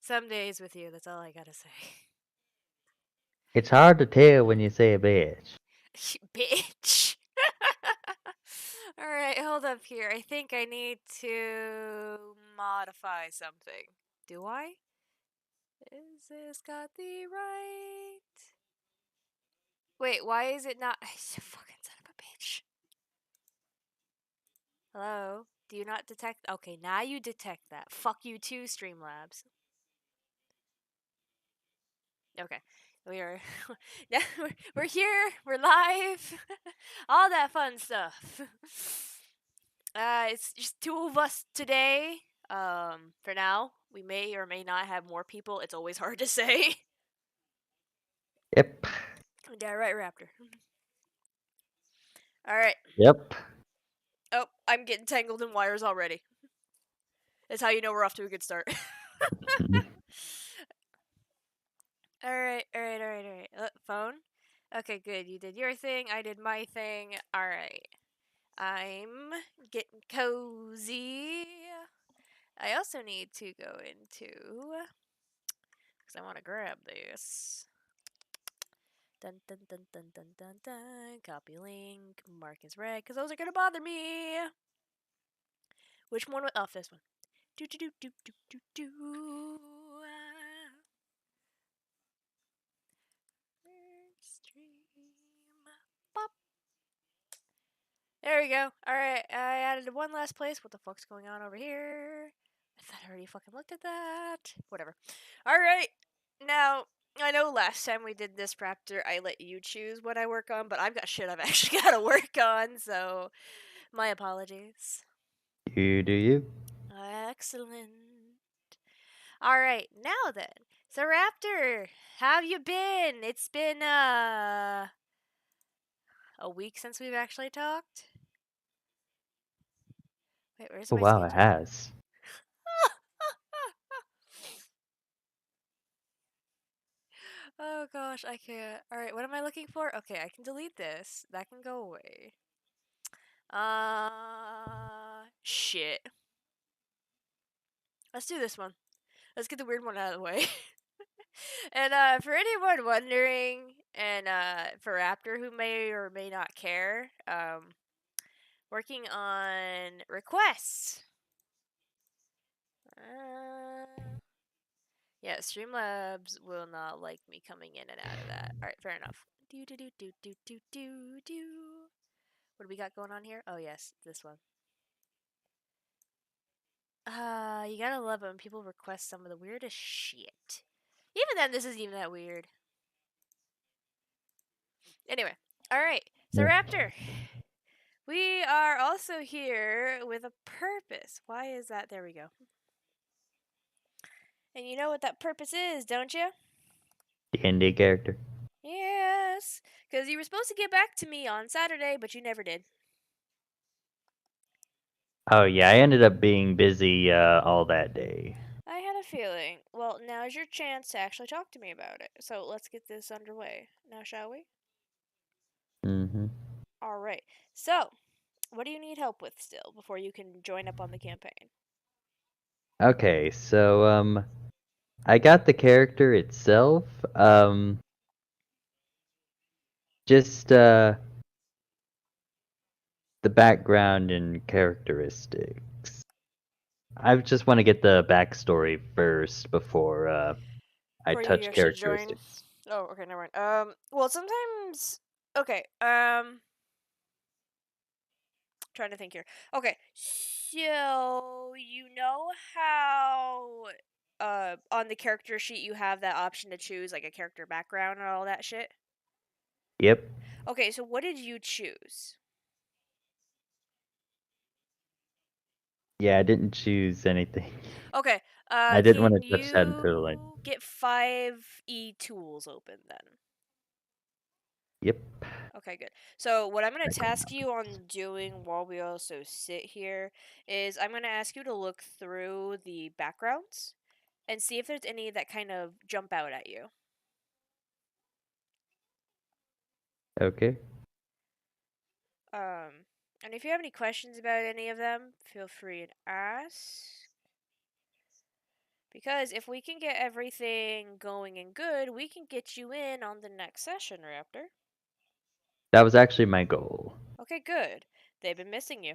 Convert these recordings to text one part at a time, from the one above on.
Some days with you, that's all I gotta say. It's hard to tell when you say a bitch. Bitch. Alright, hold up here. I think I need to modify something. Do I? Is this got the right? Wait, why is it not? Fucking son of a bitch. Hello? Do you not detect? Okay, now you detect that. Fuck you too, Streamlabs. Okay. We are we're here, we're live. All that fun stuff. It's just two of us today. For now, we may or may not have more people. It's always hard to say. Yep. Yeah, right, Raptor. All right. Yep. Oh, I'm getting tangled in wires already. That's how you know we're off to a good start. Alright. Phone? Okay, good. You did your thing, I did my thing. Alright. I'm getting cozy. I also need to go into. Because I want to grab this. Dun dun dun dun dun dun dun. Copy link. Mark as red. Because those are going to bother me. Which one? Oh, this one. Do do do do do do do. Stream. Pop. There we go. Alright, I added one last place. What the fuck's going on over here? I thought I already fucking looked at that. Whatever. Alright, now, I know last time we did this Raptor, I let you choose what I work on, but I've got shit I've actually got to work on, so my apologies. You do you. Excellent. Alright, now then. So, Raptor, how have you been? It's been, a week since we've actually talked? Wait, where's Oh my wow, it schedule? has. Oh gosh, I can't. Alright, what am I looking for? Okay, I can delete this. That can go away. Shit. Let's do this one. Let's get the weird one out of the way. And for anyone wondering, and for Raptor who may or may not care, working on requests. Yeah, Streamlabs will not like me coming in and out of that. Alright, fair enough. Do do do do do do do do. What do we got going on here? Oh yes, this one. You gotta love it when people request some of the weirdest shit. Even then, this isn't even that weird. Anyway, alright. So, Yeah. Raptor, we are also here with a purpose. Why is that? There we go. And you know what that purpose is, don't you? D&D character. Yes. Because you were supposed to get back to me on Saturday, but you never did. Oh yeah, I ended up being busy all that day. I had a feeling. Well, now's your chance to actually talk to me about it. So, let's get this underway. Now, shall we? Mm-hmm. Alright. So, what do you need help with still before you can join up on the campaign? Okay, so I got the character itself. Just the background and characteristics. I just want to get the backstory first before I Before you touch actually join. characteristics. Oh, okay, never mind. Well, sometimes. Okay, trying to think here. Okay, so you know how on the character sheet you have that option to choose like a character background and all that shit? Yep. Okay, so what did you choose? Yeah, I didn't choose anything. Okay, I didn't want can to touch that until like. you get 5 tools open then? Yep. Okay, good. So what I'm going to task Background. you on doing while we also sit here is I'm going to ask you to look through the backgrounds and see if there's any that kind of jump out at you. Okay. And if you have any questions about any of them, feel free to ask. Because if we can get everything going and good, we can get you in on the next session, Raptor. That was actually my goal. Okay, good. They've been missing you.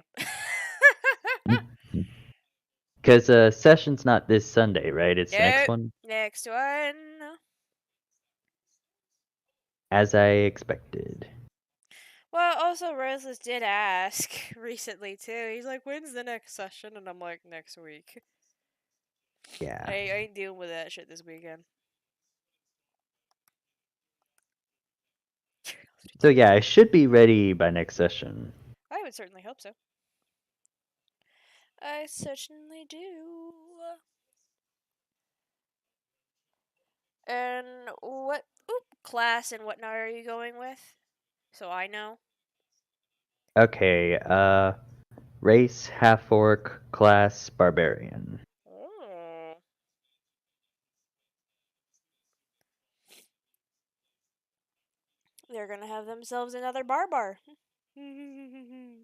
Because session's not this Sunday, right? It's the next Nope. one? Next one. As I expected. Well, also, Roseless did ask recently, too. He's like, when's the next session? And I'm like, next week. I Yeah. ain't dealing with that shit this weekend. So yeah, I should be ready by next session. I would certainly hope so. I certainly do. And what class and whatnot are you going with? So I know. Okay, race, half-orc, class, barbarian. Oh. They're gonna have themselves another barbar. Mm-hmm.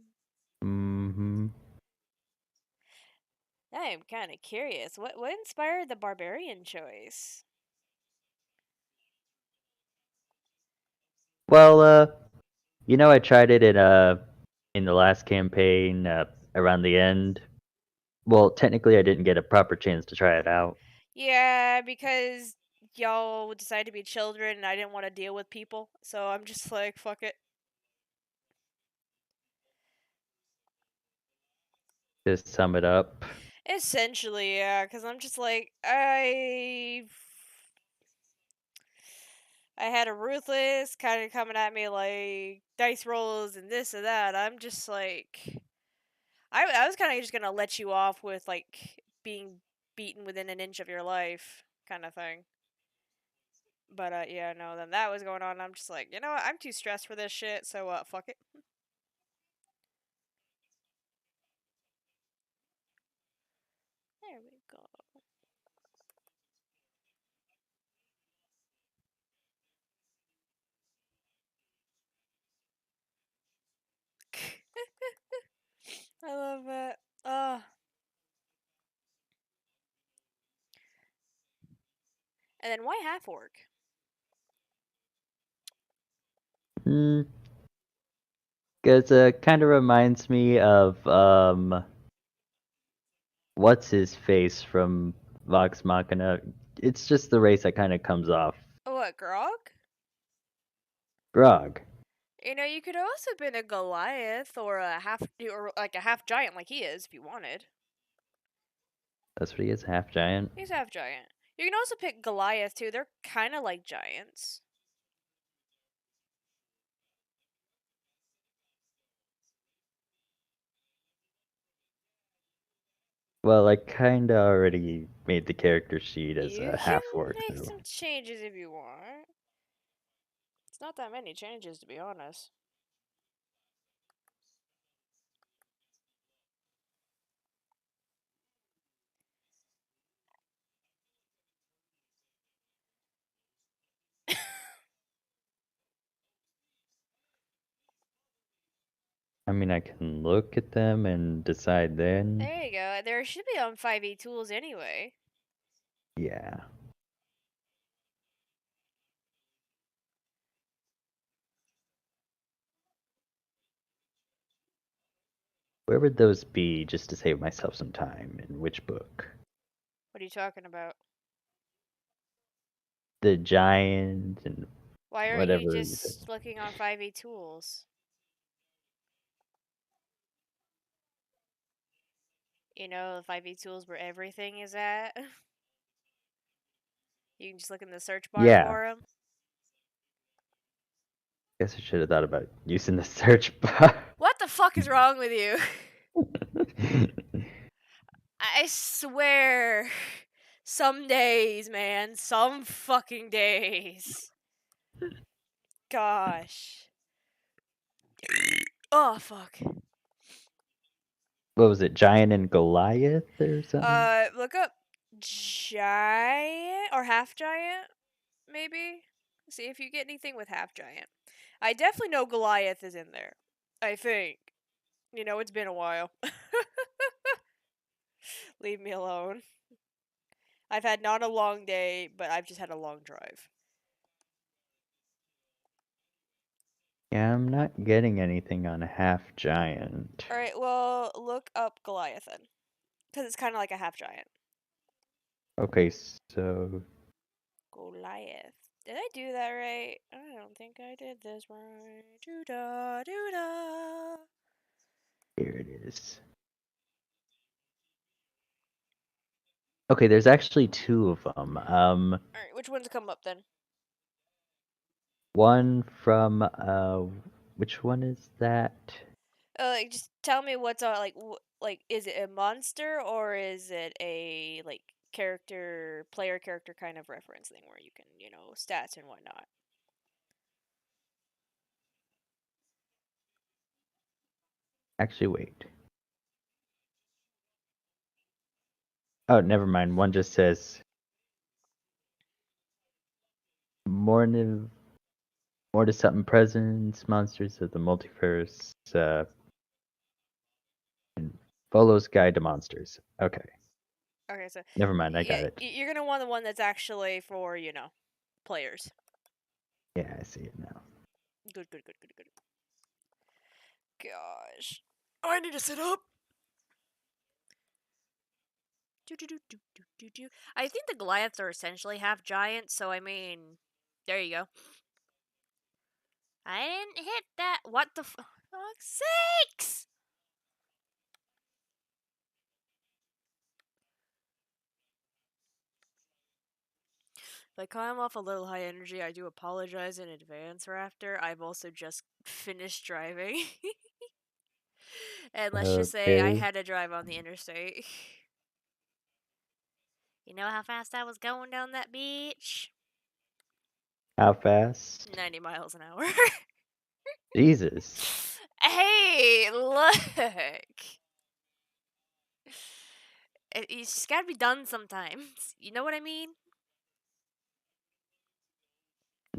I am kind of curious. What inspired the barbarian choice? Well, I tried it in the last campaign, around the end. Well, technically I didn't get a proper chance to try it out. Yeah, because y'all decided to be children and I didn't want to deal with people. So I'm just like, fuck it. To sum it up. Essentially, yeah, because I'm just like, I had a ruthless kind of coming at me like dice rolls and this and that. I'm just like, I was kind of just gonna let you off with like being beaten within an inch of your life kind of thing. But yeah, no, then that was going on. I'm just like, you know what? I'm too stressed for this shit. So fuck it. There we go. I love it. And then why half orc? Hmm. Because it kind of reminds me of what's his face from Vox Machina. It's just the race that kind of comes off. What, Grog? Grog. You know, you could also been a Goliath or a half or like a half giant like he is if you wanted. That's what he is, half giant. He's half giant. You can also pick Goliath too. They're kind of like giants. Well, I kind of already made the character sheet as You a can half orc, make though. some changes if you want. It's not that many changes to be honest. I mean, I can look at them and decide then. There you go. There should be on 5e tools anyway. Yeah. Where would those be just to save myself some time? In which book? What are you talking about? The giant and Why aren't you whatever you said. just looking on 5e tools? You know, the 5e tools where everything is at. You can just look in the search bar Yeah. for them. Guess I should have thought about using the search bar. What the fuck is wrong with you? I swear. Some days, man. Some fucking days. Gosh. Oh, fuck. What was it? Giant and Goliath or something? Look up giant or half giant, maybe. See if you get anything with half giant. I definitely know Goliath is in there. I think. You know, it's been a while. Leave me alone. I've had not a long day, but I've just had a long drive. Yeah, I'm not getting anything on half giant. All right, well, look up Goliath then, because it's kind of like a half giant. Okay, so Goliath. Did I do that right? I don't think I did this right. Doo da doo da. here it is. Okay, there's actually two of them. All right, which ones come up then? One from which one is that? Like, just tell me what's like, is it a monster or is it a like player character kind of reference thing where you can, stats and whatnot. Actually, wait. Oh, never mind. One just says more more to something presents, monsters of the multiverse, and follows guide to monsters. Okay. Okay, so Never mind, I yeah, got it. you're gonna want the one that's actually for players. Yeah, I see it now. Good, good, good, good, good. Gosh, I need to sit up. Do, do, do, do, do, do, do. I think the Goliaths are essentially half giant, so I mean, there you go. I didn't hit that. What the fuck's sakes? If I come off a little high energy, I do apologize in advance, Raptor. I've also just finished driving. And let's just say I Okay. had to drive on the interstate. You know how fast I was going down that beach? How fast? 90 miles an hour. Jesus. Hey, look! It's just gotta be done sometimes. You know what I mean?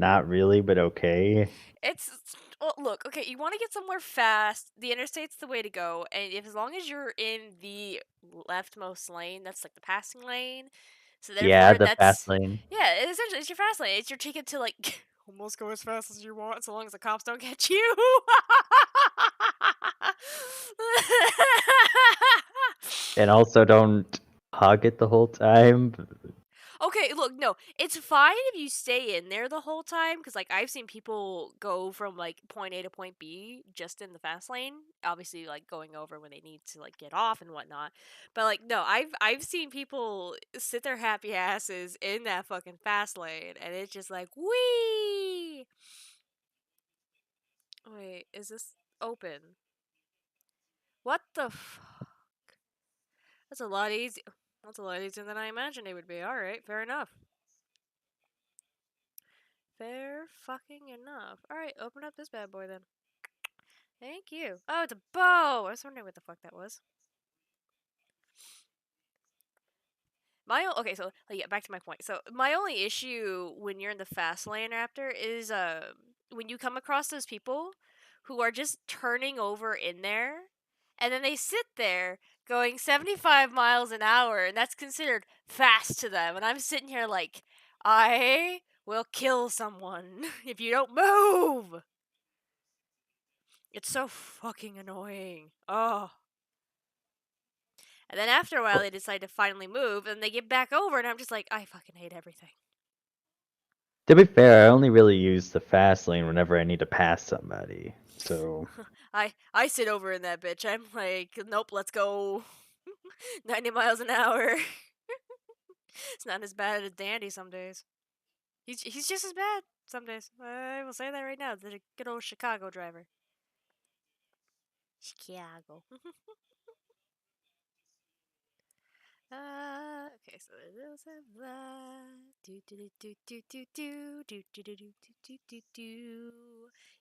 Not really, but okay. It's well, look, okay, you want to get somewhere fast. The interstate's the way to go, and if as long as you're in the leftmost lane, that's like the passing lane. So Yeah, therefore, the fast that's lane. yeah, essentially it's your fast lane. It's your ticket to like almost go as fast as you want, so long as the cops don't catch you. And also don't hog it the whole time. Okay, look, no, it's fine if you stay in there the whole time because, like, I've seen people go from like point A to point B just in the fast lane. Obviously, like going over when they need to like get off and whatnot. But like, no, I've seen people sit their happy asses in that fucking fast lane, and it's just like, wee. Wait, is this open? What the? That's a lot easy. That's a lot easier than I imagined it would be. All right, fair enough. Fair fucking enough. Alright, open up this bad boy then. Thank you. Oh, it's a bow! I was wondering what the fuck that was. Okay, so like, yeah, back to my point. So my only issue when you're in the fast lane, Raptor, is when you come across those people who are just turning over in there, and then they sit there going 75 miles an hour, and that's considered fast to them. And I'm sitting here like, I will kill someone if you don't move. It's so fucking annoying. Oh. And then after a while, they decide to finally move, and they get back over, and I'm just like, I fucking hate everything. To be fair, I only really use the fast lane whenever I need to pass somebody. So I sit over in that bitch. I'm like, nope, let's go. 90 miles an hour. It's not as bad as Dandy some days. He's just as bad some days. I will say that right now. The good old Chicago driver. Chicago. Okay, so those have that. Do do do do do do do do do do do do do.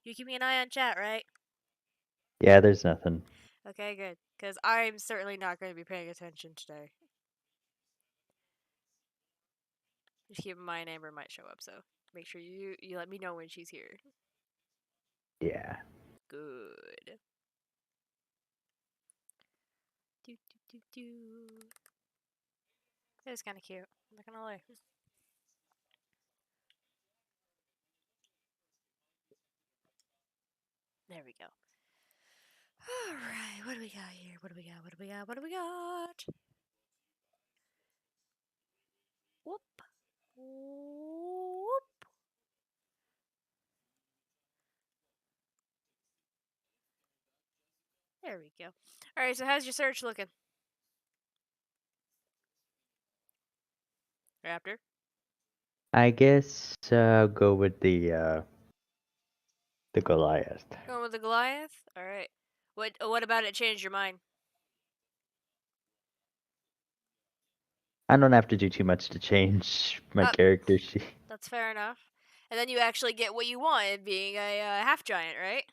You keep me an eye on chat, right? yeah, there's nothing. Okay, good. Because I'm certainly not going to be paying attention today. Just keep in mind Amber might show up, so make sure you let me know when she's here. Yeah. Good. Do do do do. It was kind of cute. I'm not gonna lie. There we go. All right, what do we got here? What do we got? What do we got? What do we got? Whoop. Whoop. There we go. All right, so how's your search looking, Raptor? I guess go with the Goliath. Going with the Goliath. All right. What about it changed your mind? I don't have to do too much to change my Uh, character sheet. that's fair enough. And then you actually get what you wanted, being a half giant, right?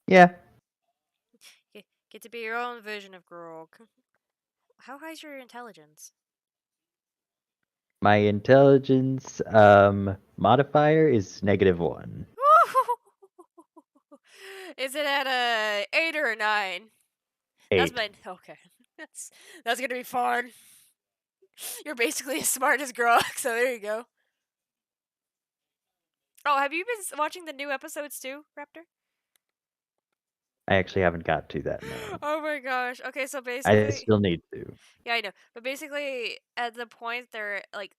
Yeah, Get to be your own version of Grog. How high's your intelligence? my intelligence modifier is -1. Is it at a 8 or a 9? That's 8. my okay. That's gonna be fun. You're basically as smart as Grog, so there you go. Oh, have you been watching the new episodes too, Raptor? I actually haven't got to that, no. Oh my gosh. Okay, so I basically, still need to. yeah, I know. But basically, at the point they're like,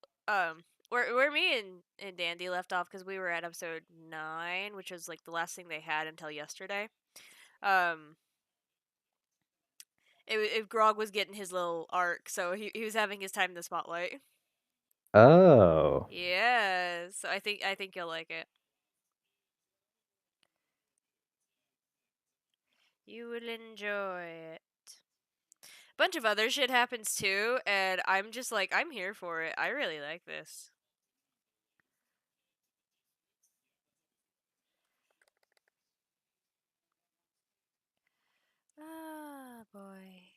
where me and Dandy left off because we were at episode 9, which was like the last thing they had until yesterday. Um, Grog was getting his little arc, so he was having his time in the spotlight. Oh. Yes, so I think you'll like it. You will enjoy it. Bunch of other shit happens too, and I'm just like I'm here for it. I really like this. Ah, boy.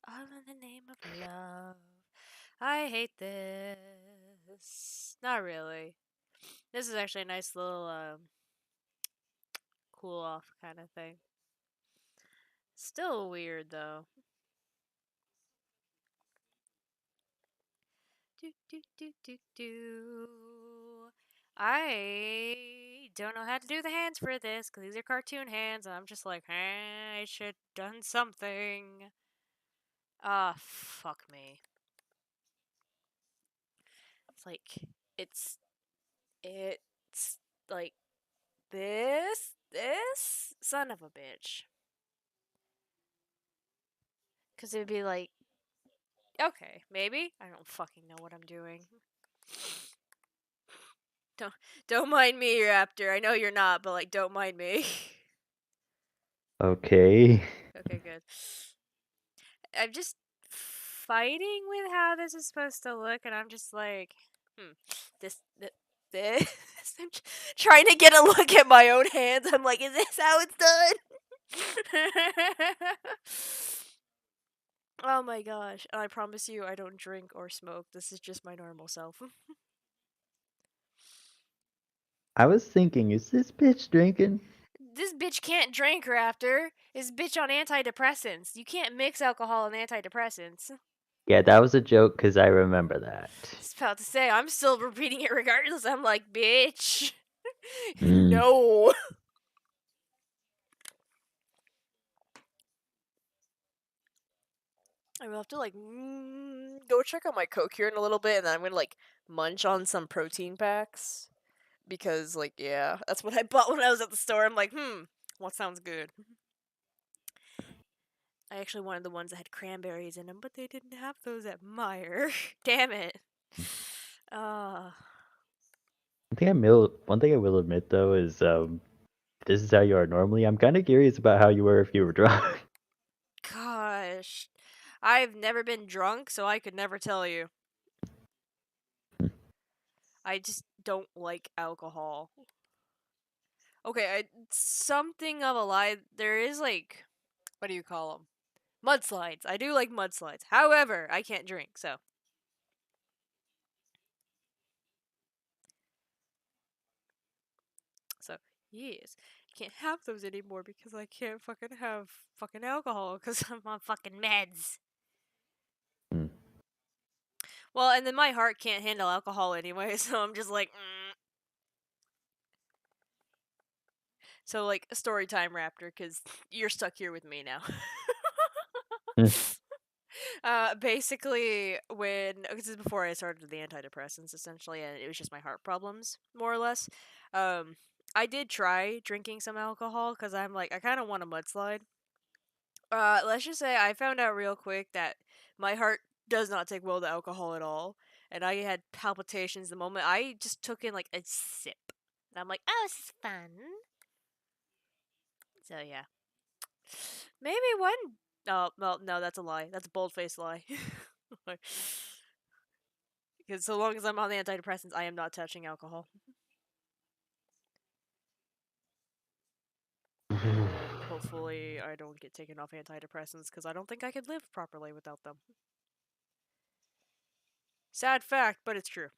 All in the name of love. I hate this. Not really. This is actually a nice little cool off kind of thing. Still weird though. Do do do do do. I don't know how to do the hands for this because these are cartoon hands, and I'm just like, I should done something. Ah, fuck me. It's like it's like this son of a bitch. Because it'd be like, okay, maybe I don't fucking know what I'm doing. Don't don't mind me, Raptor. I know you're not, but like, don't mind me. Okay. Okay, good. I'm just fighting with how this is supposed to look, and I'm just like, this. I'm trying to get a look at my own hands. I'm like, is this how it's done? Oh my gosh. And I promise you, I don't drink or smoke. This is just my normal self. I was thinking, is this bitch drinking? This bitch can't drink, Raptor. This bitch on antidepressants. You can't mix alcohol and antidepressants. Yeah, that was a joke because I remember that. Just about to say, I'm still repeating it regardless. I'm like, bitch. Mm. No. I will have to like go check out my Coke here in a little bit, and then I'm gonna like munch on some protein packs because like yeah, that's what I bought when I was at the store. I'm like, what sounds good? I actually wanted the ones that had cranberries in them, but they didn't have those at Meyer. Damn it. Uh, One thing I will admit though is this is how you are normally. I'm kind of curious about how you were if you were drunk. gosh. I've never been drunk, so I could never tell you. I just don't like alcohol. Okay, something of a lie. There is like, what do you call them? Mudslides. I do like mudslides. However, I can't drink, so. So, yes. can't have those anymore because I can't fucking have fucking alcohol because I'm on fucking meds. Hmm. Well, and then my heart can't handle alcohol anyway, so I'm just like, So, like, story time, Raptor, because you're stuck here with me now. Hmm. Basically, this is before I started the antidepressants, essentially, and it was just my heart problems, more or less. Um, I did try drinking some alcohol because I'm like, I kind of want a mudslide. Let's just say I found out real quick that my heart does not take well to alcohol at all, and I had palpitations the moment I just took in like a sip. And I'm like, oh, this is fun. So yeah, maybe one. Oh well, no, that's a lie. That's a bold faced lie. Because so long as I'm on the antidepressants, I am not touching alcohol. Hopefully, I don't get taken off antidepressants because I don't think I could live properly without them. Sad fact, but it's true.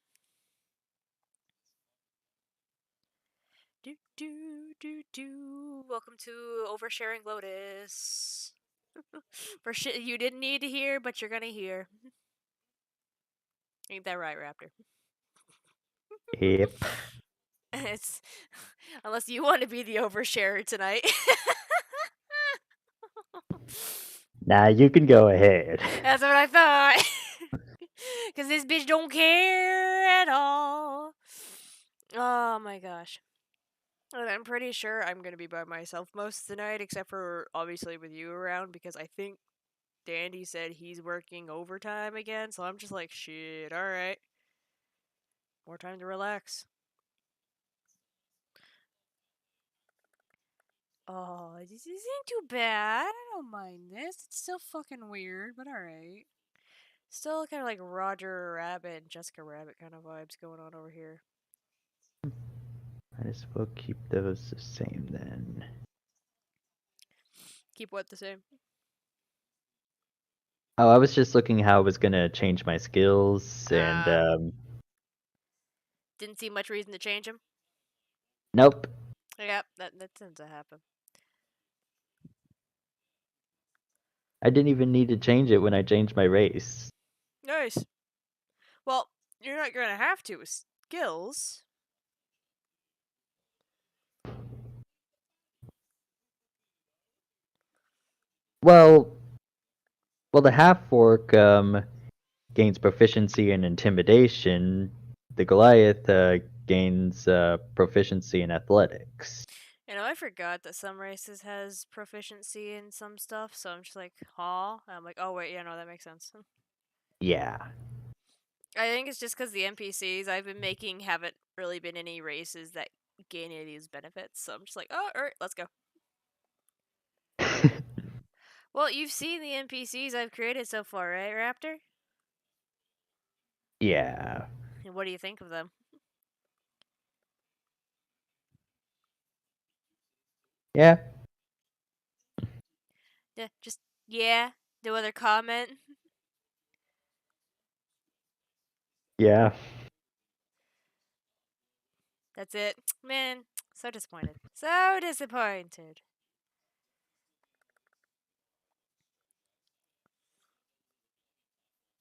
Do do do do. Welcome to Oversharing Lotus. For shit you didn't need to hear, but you're gonna hear. Ain't that right, Raptor? Yep. It's unless you want to be the oversharer tonight. Now you can go ahead. That's what I thought. Cause this bitch don't care at all. Oh my gosh. And I'm pretty sure I'm gonna be by myself most of the night, except for obviously with you around, because I think Dandy said he's working overtime again, so I'm just like, shit, alright. More time to relax. Oh, this isn't too bad. I don't mind this. It's still fucking weird, but alright. Still kind of like Roger Rabbit and Jessica Rabbit kind of vibes going on over here. Might as well keep those the same then. Keep what the same? Oh, I was just looking how I was gonna change my skills, and Ah, didn't see much reason to change him. nope, Yep, that tends to happen. I didn't even need to change it when I changed my race. Nice. Well, you're not gonna have to with skills. Well, the half orc gains proficiency in intimidation. The Goliath gains proficiency in athletics. You know, I forgot that some races has proficiency in some stuff, so I'm just like, huh? And I'm like, oh wait, yeah, no, that makes sense. Yeah. I think it's just because the NPCs I've been making haven't really been any races that gain any of these benefits, so I'm just like, oh, alright, let's go. Well, you've seen the NPCs I've created so far, right, Raptor? Yeah. And what do you think of them? Yeah. Yeah, just yeah. No other comment. Yeah. That's it. Man, so disappointed. So disappointed.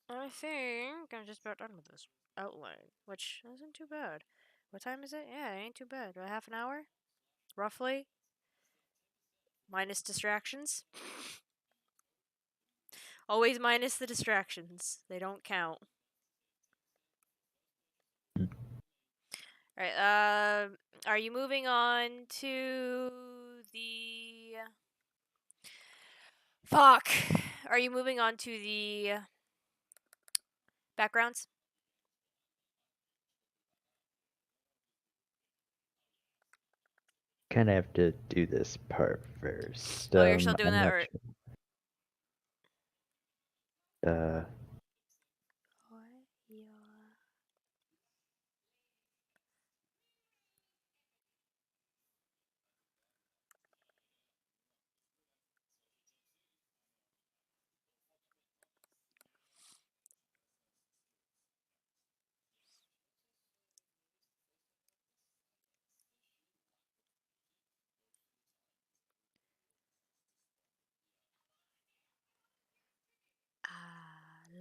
I think I'm just about done with this outline, which isn't too bad. What time is it? Yeah, it ain't too bad. About half an hour, roughly, minus distractions. Always minus the distractions. They don't count. All right. Are you moving on to the? Fuck. Are you moving on to the backgrounds? Kind of have to do this part first. Oh, you're still doing I'm that, not or sure. Uh, what? Yeah.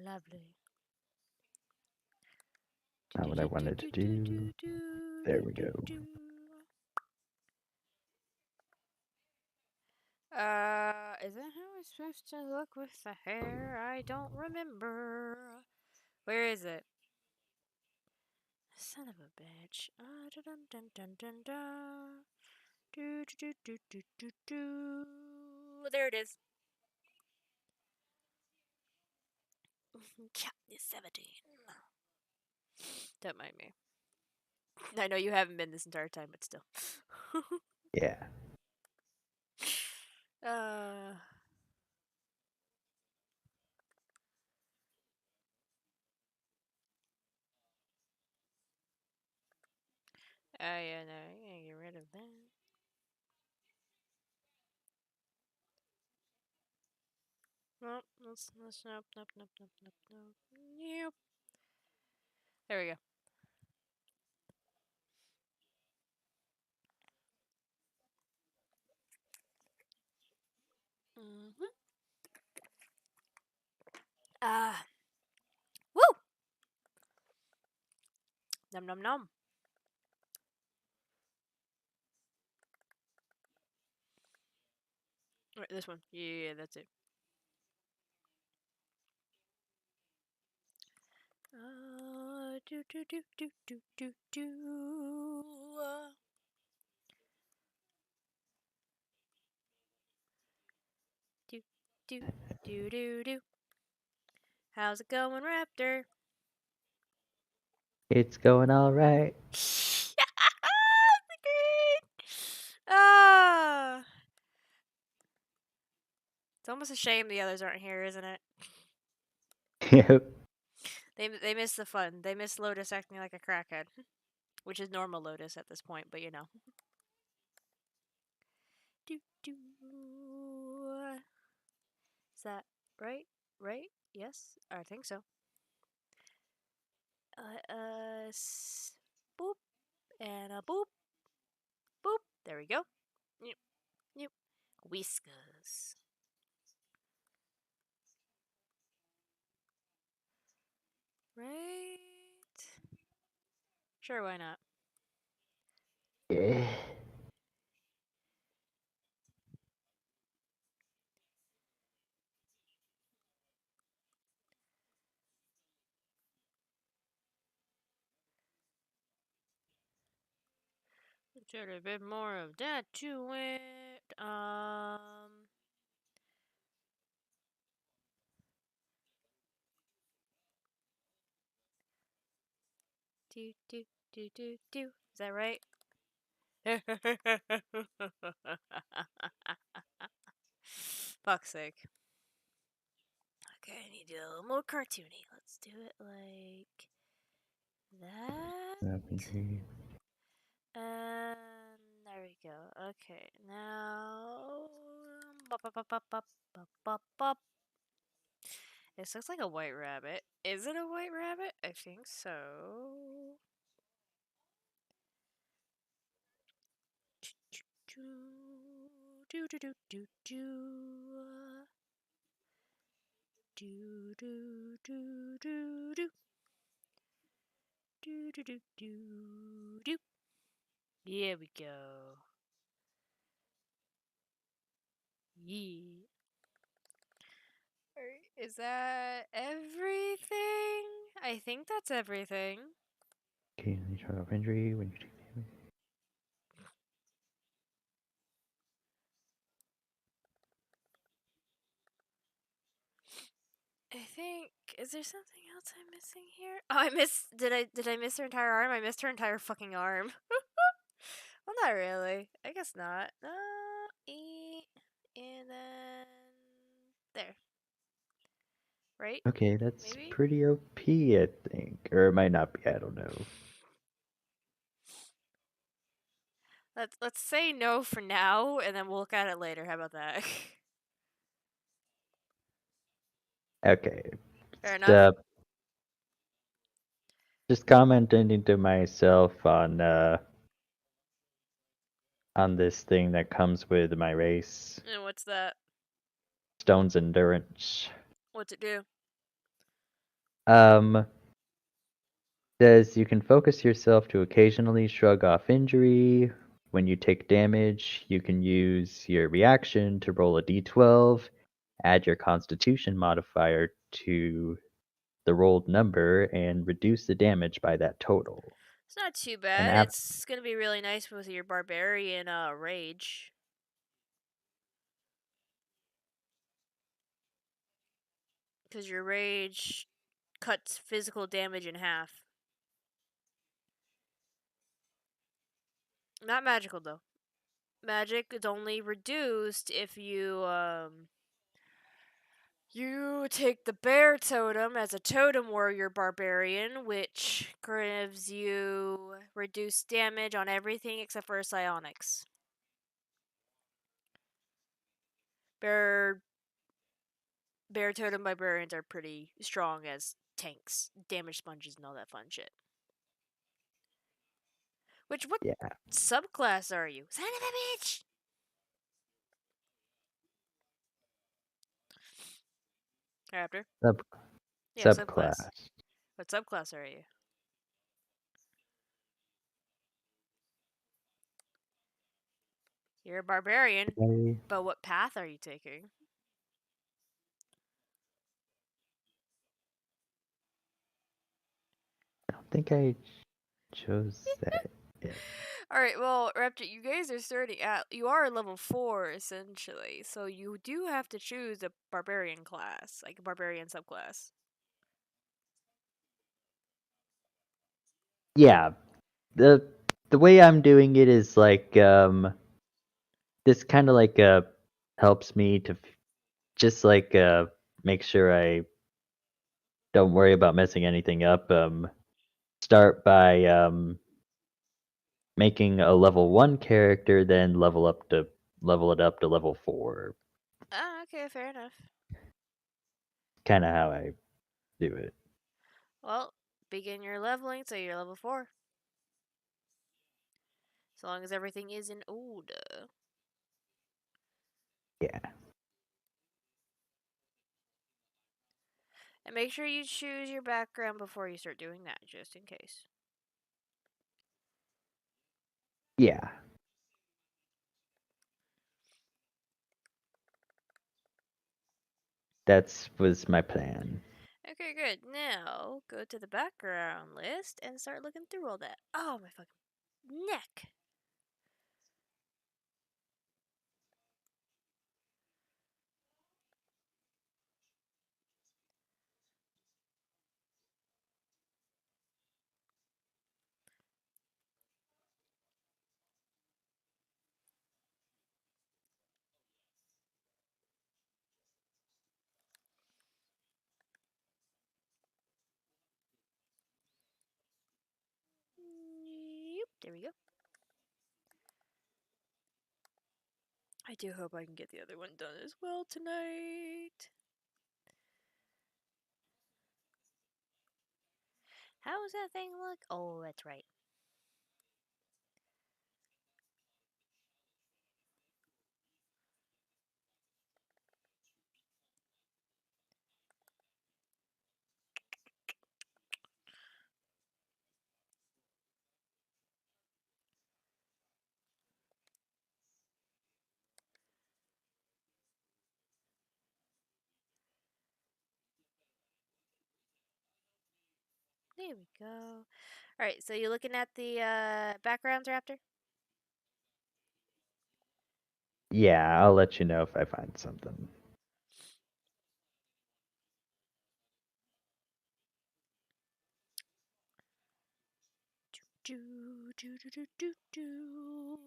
Lovely. Not what I wanted to do. There we go. Is that how I'm supposed to look with the hair? I don't remember. Where is it? Son of a bitch. Dun dun dun dun dun. Do do do do do do. There it is. Chapter 17. Don't mind me. I know you haven't been this entire time, but still. Yeah. uh. Oh yeah, no, you gotta get rid of that. Nope, nope, nope, nope, nope, nope, nope. Nope. There we go. Mm-hmm. Ah. Woo! Nom nom nom. Right, this one. Yeah, that's it. Do do do do do do do. Do do do do do. How's it going, Raptor? It's going all right. Great. Ah. It's almost a shame the others aren't here, isn't it? Yep. They miss the fun. They miss Lotus acting like a crackhead, which is normal Lotus at this point, but you know. Do do. Is that right? Right? Yes, I think so. Boop and a boop, boop. There we go. Yep, yep. Whiskers. Right? Sure, why not? Yeah. Should have been more of that to it. Do do do do do. Is that right? Fuck's sake. Okay, I need to do a little more cartoony. Let's do it like that. And there we go. Okay, now. Bop, bop, bop, bop, bop, bop, bop, bop. This looks like a white rabbit. Is it a white rabbit? I think so. Do do do do do. Do do do do do. Do do do do do. Here we go. Yeah. Is that everything? I think that's everything. Occasionally chart off injury when you take damage. I think is there something else I'm missing here? Oh, I missed. Did I miss her entire arm? I missed her entire fucking arm. Well, not really. I guess not. And then there. Right? Okay, that's Maybe. pretty OP, I think. Or it might not be, I don't know. Let's say no for now, and then we'll look at it later. How about that? Okay. Fair Just, enough. just commenting to myself on this thing that comes with my race. And what's that? Stone's endurance. What's it do? Um, says you can focus yourself to occasionally shrug off injury. When you take damage, you can use your reaction to roll a d12, add your constitution modifier to the rolled number, and reduce the damage by that total. It's not too And bad. after, It's gonna be really nice with your barbarian rage. Because your rage cuts physical damage in half. Not magical though. Magic is only reduced if you take the bear totem as a totem warrior barbarian, which gives you reduced damage on everything except for psionics. Bear bear totem barbarians are pretty strong as tanks, damage sponges, and all that fun shit. What yeah, subclass are you? Son of a bitch! Raptor? sub, Yeah, subclass. subclass. What subclass are you? You're a barbarian, I but what path are you taking? don't think I chose that yet. Alright, well, Raptor, you guys are starting at. You are level 4, essentially, so you do have to choose a barbarian class, like a barbarian subclass. Yeah, the the way I'm doing it is like this kind of like helps me to just like make sure I don't worry about messing anything up. Start by making a level 1 character, then level it up to level 4. Ah, okay, fair enough. Kind of how I do it. Well, begin your leveling so you're level 4. As long as everything is in order. Yeah. And make sure you choose your background before you start doing that, just in case. Yeah. That was my plan. Okay, good. Now, go to the background list and start looking through all that. Oh, my fucking neck. Yep, there we go. I do hope I can get the other one done as well tonight. How does that thing look? Oh, that's right. There we go. Alright, so you looking at the backgrounds, Raptor? Yeah, I'll let you know if I find something. Do, do, do, do, do, do.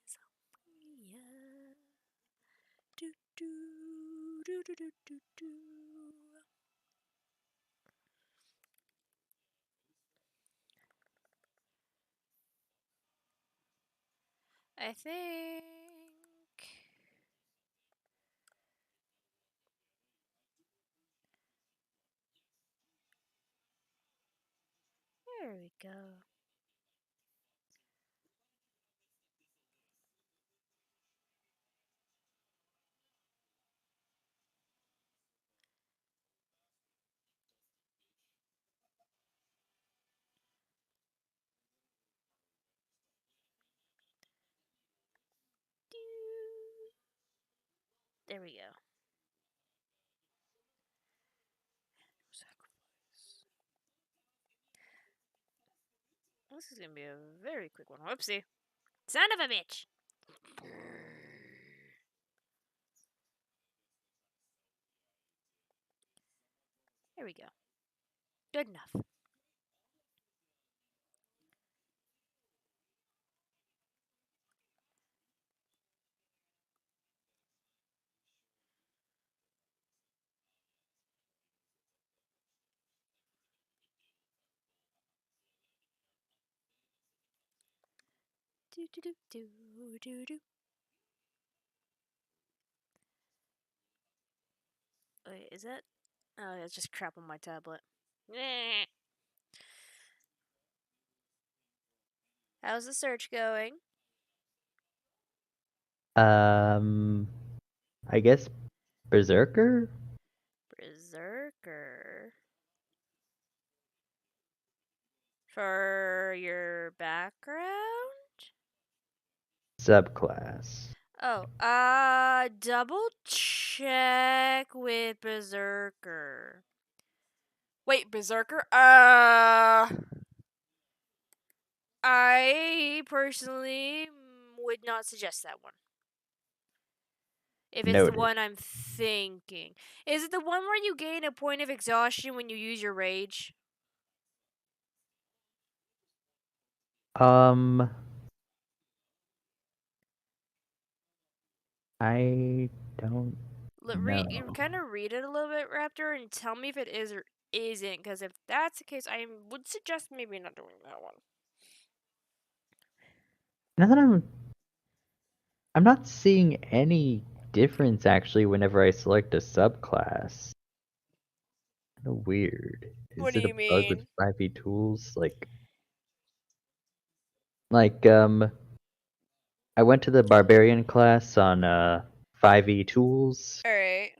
Schizophrenia. Do, do, do, do, do, do, do. I think There we go. There we go. Sacrifice. This is gonna be a very quick one. Whoopsie. Son of a bitch. There we go. Good enough. Do do do do do do. Wait, is that? Oh, it's just crap on my tablet. How's the search going? Um, I guess Berserker? Berserker. For your background? Subclass. Oh, double check with Berserker. Wait, Berserker? I personally would not suggest that one. If it's the Noted. one I'm thinking. Is it the one where you gain a point of exhaustion when you use your rage? Um, I don't You know. kind of read it a little bit, Raptor, and tell me if it is or isn't. Because if that's the case, I would suggest maybe not doing that one. Now that I'm not seeing any difference actually whenever I select a subclass. Kind of weird. What Is do it a you bug with mean? 5e tools? Like I went to the barbarian class on 5e tools. All right.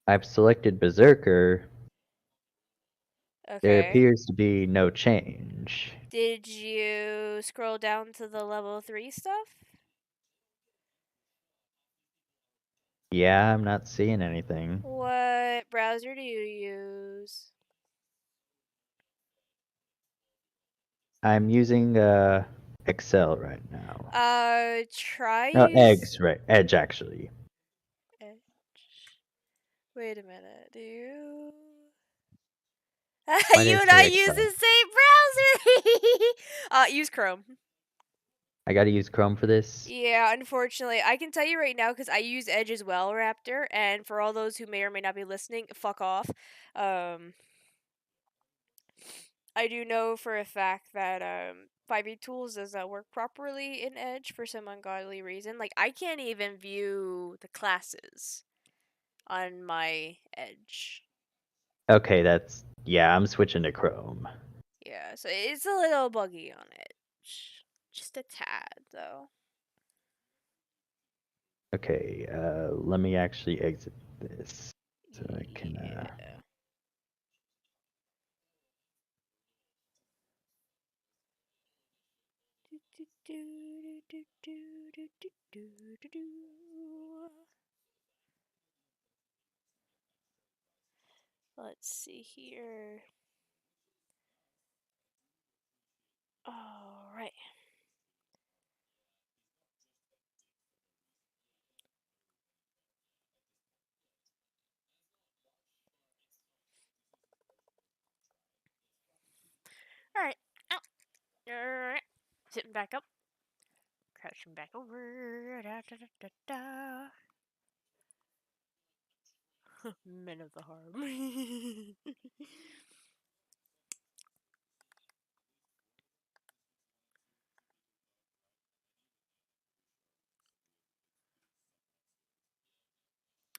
I've selected berserker. There Okay. appears to be no change. Did you scroll down to the level 3 stuff? Yeah, I'm not seeing anything. What browser do you use? I'm using Excel right now. Try Oh, use. eggs, right? Edge actually. Edge. Wait a minute. Do you? Why did You I and I say use Excel? the same browser. Use Chrome. I gotta use Chrome for this. Yeah, unfortunately, I can tell you right now because I use Edge as well, Raptor. And for all those who may or may not be listening, fuck off. Um, I do know for a fact that 5e Tools does not work properly in Edge for some ungodly reason. Like I can't even view the classes on my Edge. Okay, yeah, I'm switching to Chrome. Yeah, so it's a little buggy on Edge. Just a tad though. Okay, let me actually exit this so I can Yeah. Let's see here. All right. All right. Ow. All right. Sitting back up. Crouching back over. Da, da, da, da, da. Men of the harm.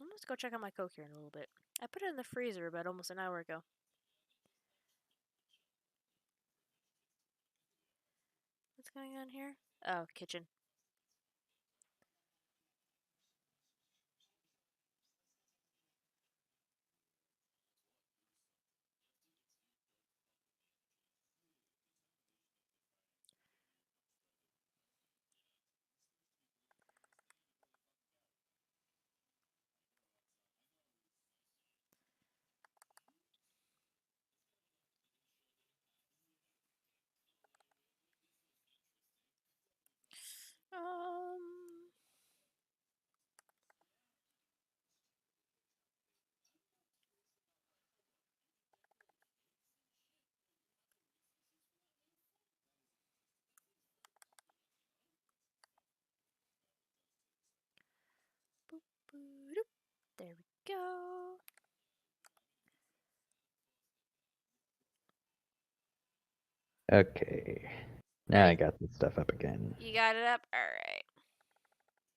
Let's go check on my Coke here in a little bit. I put it in the freezer about almost an hour ago. going on here? Oh, kitchen. Um. Boop, boop, there we go. Okay. Now I Alright, got this stuff up again. you got it up? Alright.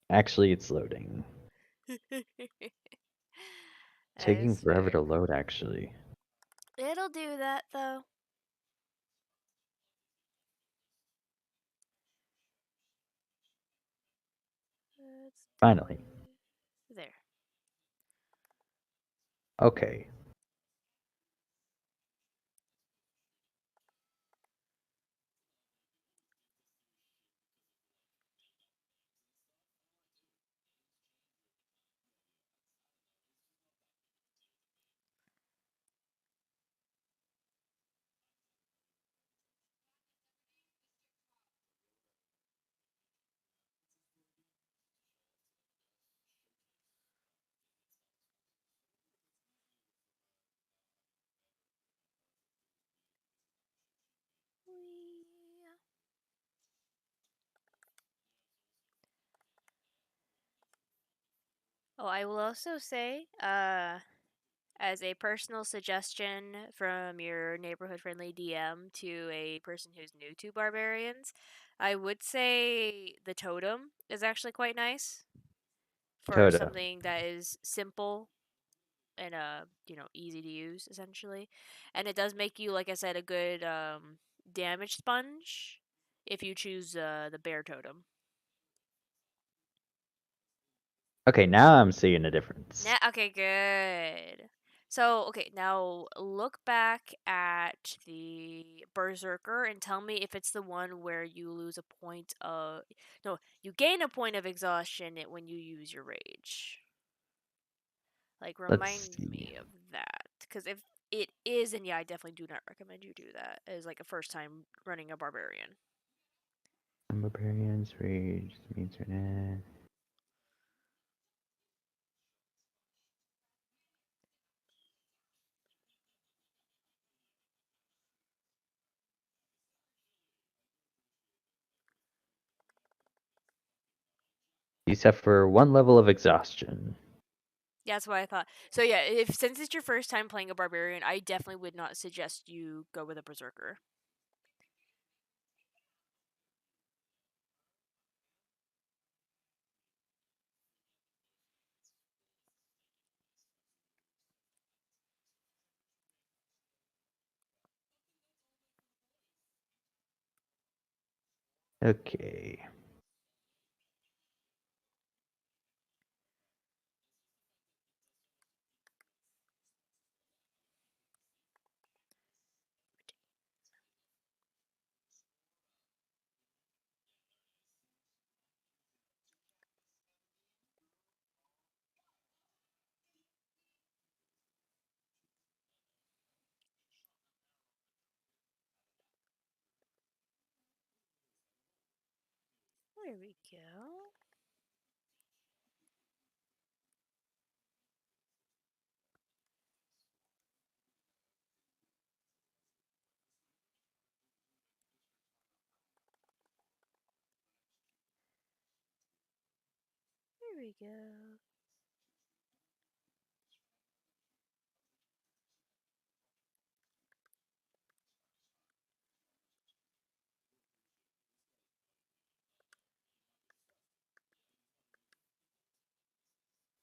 Actually, it's loading. That Taking is forever fair. to load, actually. It'll do that though. Let's do Finally. there. Okay. Whee. Oh, I will also say, as a personal suggestion from your neighborhood friendly DM to a person who's new to barbarians, I would say the totem is actually quite nice for Totem. something that is simple and easy to use essentially. And it does make you, like I said, a good damage sponge if you choose the bear totem. Okay, now I'm seeing a difference. Now, okay, good. So, okay, now look back at the Berserker and tell me if it's the one where you lose a point of. No, you gain a point of exhaustion when you use your rage. Like, Let's remind see. me of that. Because if it is, then yeah, I definitely do not recommend you do that as like a first time running a barbarian. Barbarians rage means internet. You suffer one level of exhaustion. Yeah, that's what I thought. So yeah, if since it's your first time playing a barbarian, I definitely would not suggest you go with a berserker. Okay. There we go. There we go.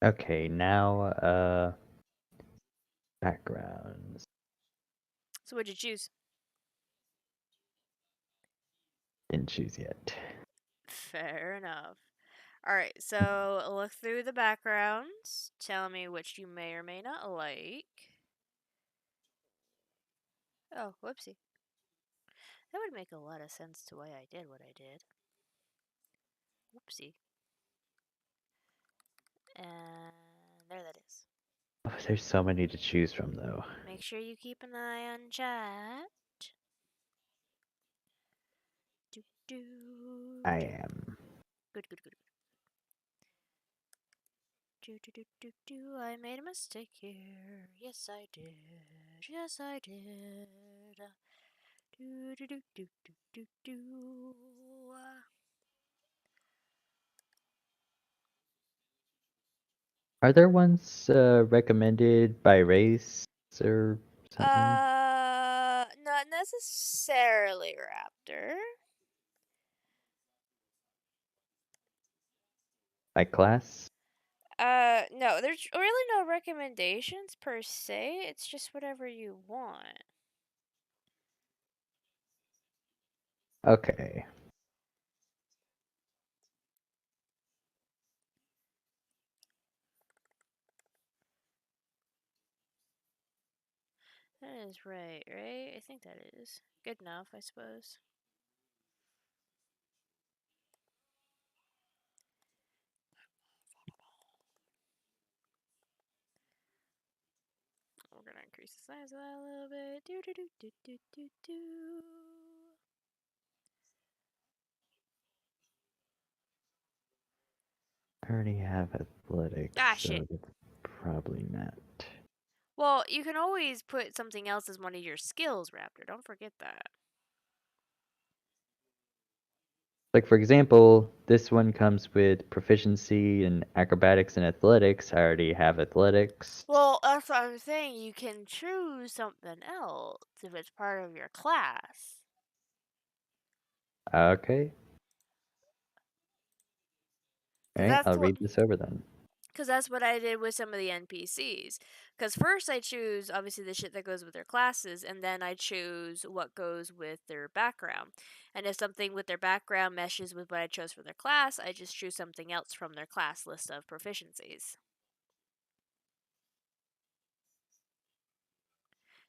Okay, now, backgrounds. So what'd you choose? Didn't choose yet. Fair enough. Alright, so look through the backgrounds. Tell me which you may or may not like. Oh, whoopsie. That would make a lot of sense to why I did what I did. Whoopsie. And there that is. Oh, there's so many to choose from, though. Make sure you keep an eye on chat. Do, do, I do. am. Good, good, good. I made a mistake here. Yes, I did. Yes, I did. Do, do, do, do, do, do, do. Are there ones recommended by race or something? Not necessarily Raptor. By class? No, there's really no recommendations per se. It's just whatever you want. Okay. That is right, right? I think that is good enough, I suppose. We're gonna increase the size of that a little bit. Do do do do do do do. I already have athletics, Ah, so shit. that's probably not. Well, you can always put something else as one of your skills, Raptor. Don't forget that. Like, for example, this one comes with proficiency in acrobatics and athletics. I already have athletics. Well, that's what I'm saying. You can choose something else if it's part of your class. Okay. Because Alright, that's I'll what read this over then. Because that's what I did with some of the NPCs. Because first I choose, obviously, the shit that goes with their classes, and then I choose what goes with their background. And if something with their background meshes with what I chose for their class, I just choose something else from their class list of proficiencies.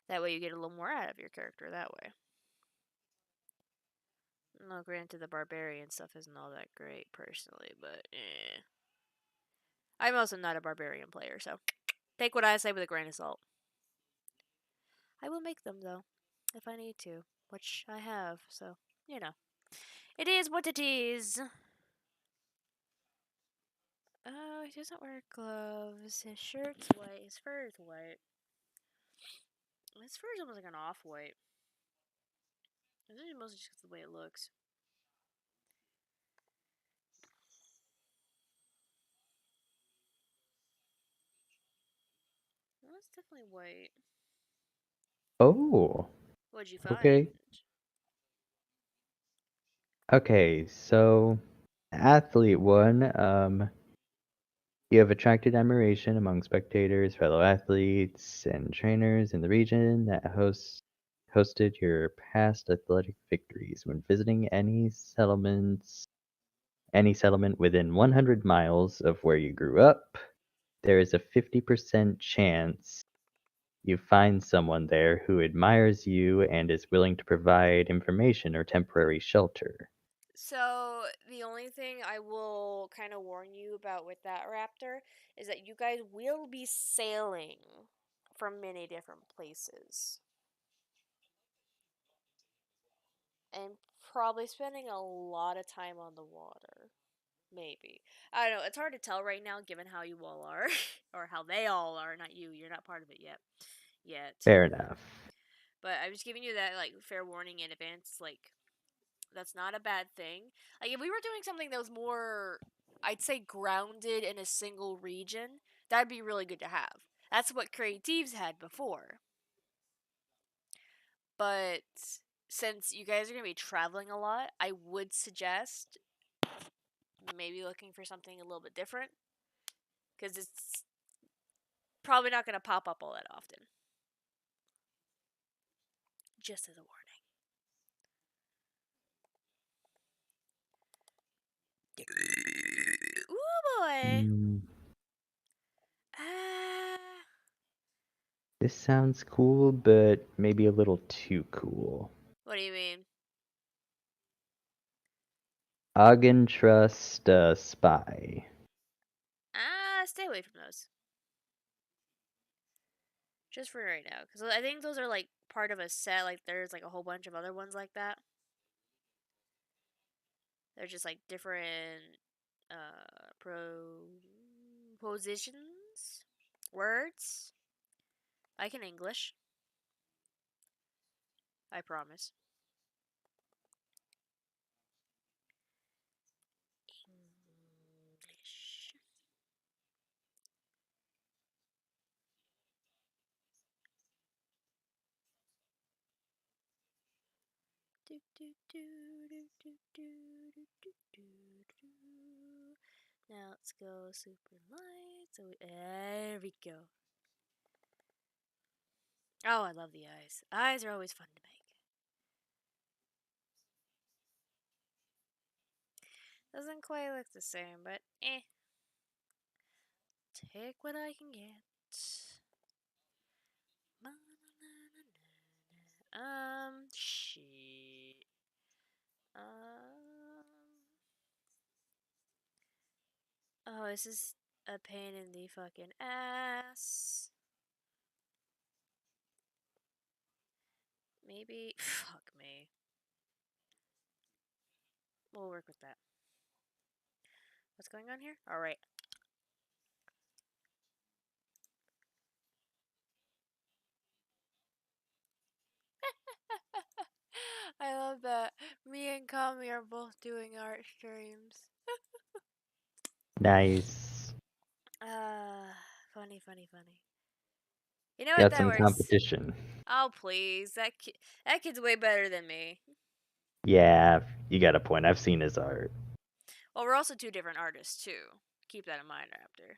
That way you get a little more out of your character that way. No, granted, the barbarian stuff isn't all that great, personally, but eh. I'm also not a barbarian player, so take what I say with a grain of salt. I will make them, though, if I need to, which I have, so, you know. It is what it is. Oh, he doesn't wear gloves. His shirt's white. His fur is white. His fur is almost like an off-white. I think it's mostly just the way it looks. Well, it's definitely white. Oh, What'd you find? okay. Okay, so athlete one, you have attracted admiration among spectators, fellow athletes, and trainers in the region that hosted your past athletic victories. When visiting any settlement within 100 miles of where you grew up, there is a 50% chance you find someone there who admires you and is willing to provide information or temporary shelter. So, the only thing I will kind of warn you about with that raptor is that you guys will be sailing from many different places. And probably spending a lot of time on the water. Maybe. I don't know. It's hard to tell right now given how you all are. Or how they all are. Not you. You're not part of it yet. Yet. Fair enough. But I'm just giving you that, like, fair warning in advance. Like, that's not a bad thing. Like, if we were doing something that was more, I'd say, grounded in a single region, that'd be really good to have. That's what Creatives had before. But since you guys are going to be traveling a lot, I would suggest maybe looking for something a little bit different. Because it's probably not going to pop up all that often. Just as a warning. Ooh boy. Hmm, Ah. this sounds cool, but maybe a little too cool. What do you mean? Ogden Trust Spy. Stay away from those. Just for right now, because I think those are like part of a set. Like there's like a whole bunch of other ones like that. They're just like different positions, words. I can English. I promise. English. Do, do, do, do, do, do, do, do, do, do. Now let's go super light. There we go. Oh, I love the eyes. Eyes are always fun to make. Doesn't quite look the same, but eh. Take what I can get. Shit. Um, oh, this is a pain in the fucking ass. Maybe, fuck me. We'll work with that. What's going on here? All right. I love that. Me and Kami are both doing art streams. Nice. Funny, funny, funny. You know what? Got That some works. competition. Oh please, that kid's way better than me. Yeah, you got a point. I've seen his art. Well, we're also two different artists too. Keep that in mind, Raptor.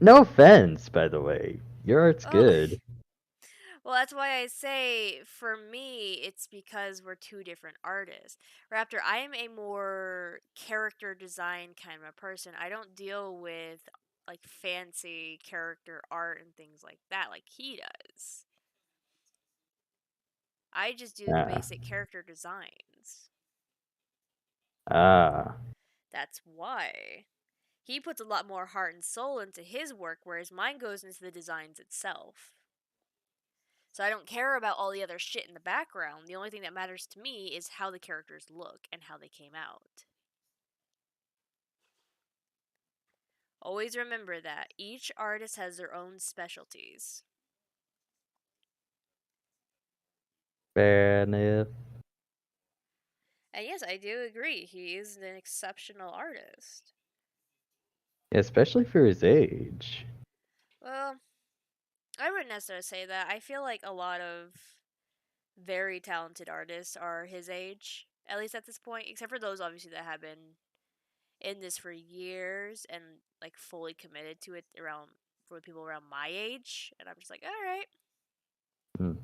No offense, by the way. Your art's Oh, good. well, that's why I say for me, it's because we're two different artists. Raptor, I am a more character design kind of a person. I don't deal with like fancy character art and things like that like he does. I just do the Ah. basic character designs. Ah. That's why. He puts a lot more heart and soul into his work, whereas mine goes into the designs itself. So I don't care about all the other shit in the background. The only thing that matters to me is how the characters look and how they came out. Always remember that. Each artist has their own specialties. Fair enough. And yes, I do agree. He is an exceptional artist. Especially for his age. Well, I wouldn't necessarily say that. I feel like a lot of very talented artists are his age, at least at this point, except for those obviously that have been in this for years and like fully committed to it around for people around my age. And I'm just like, all right, Hmm.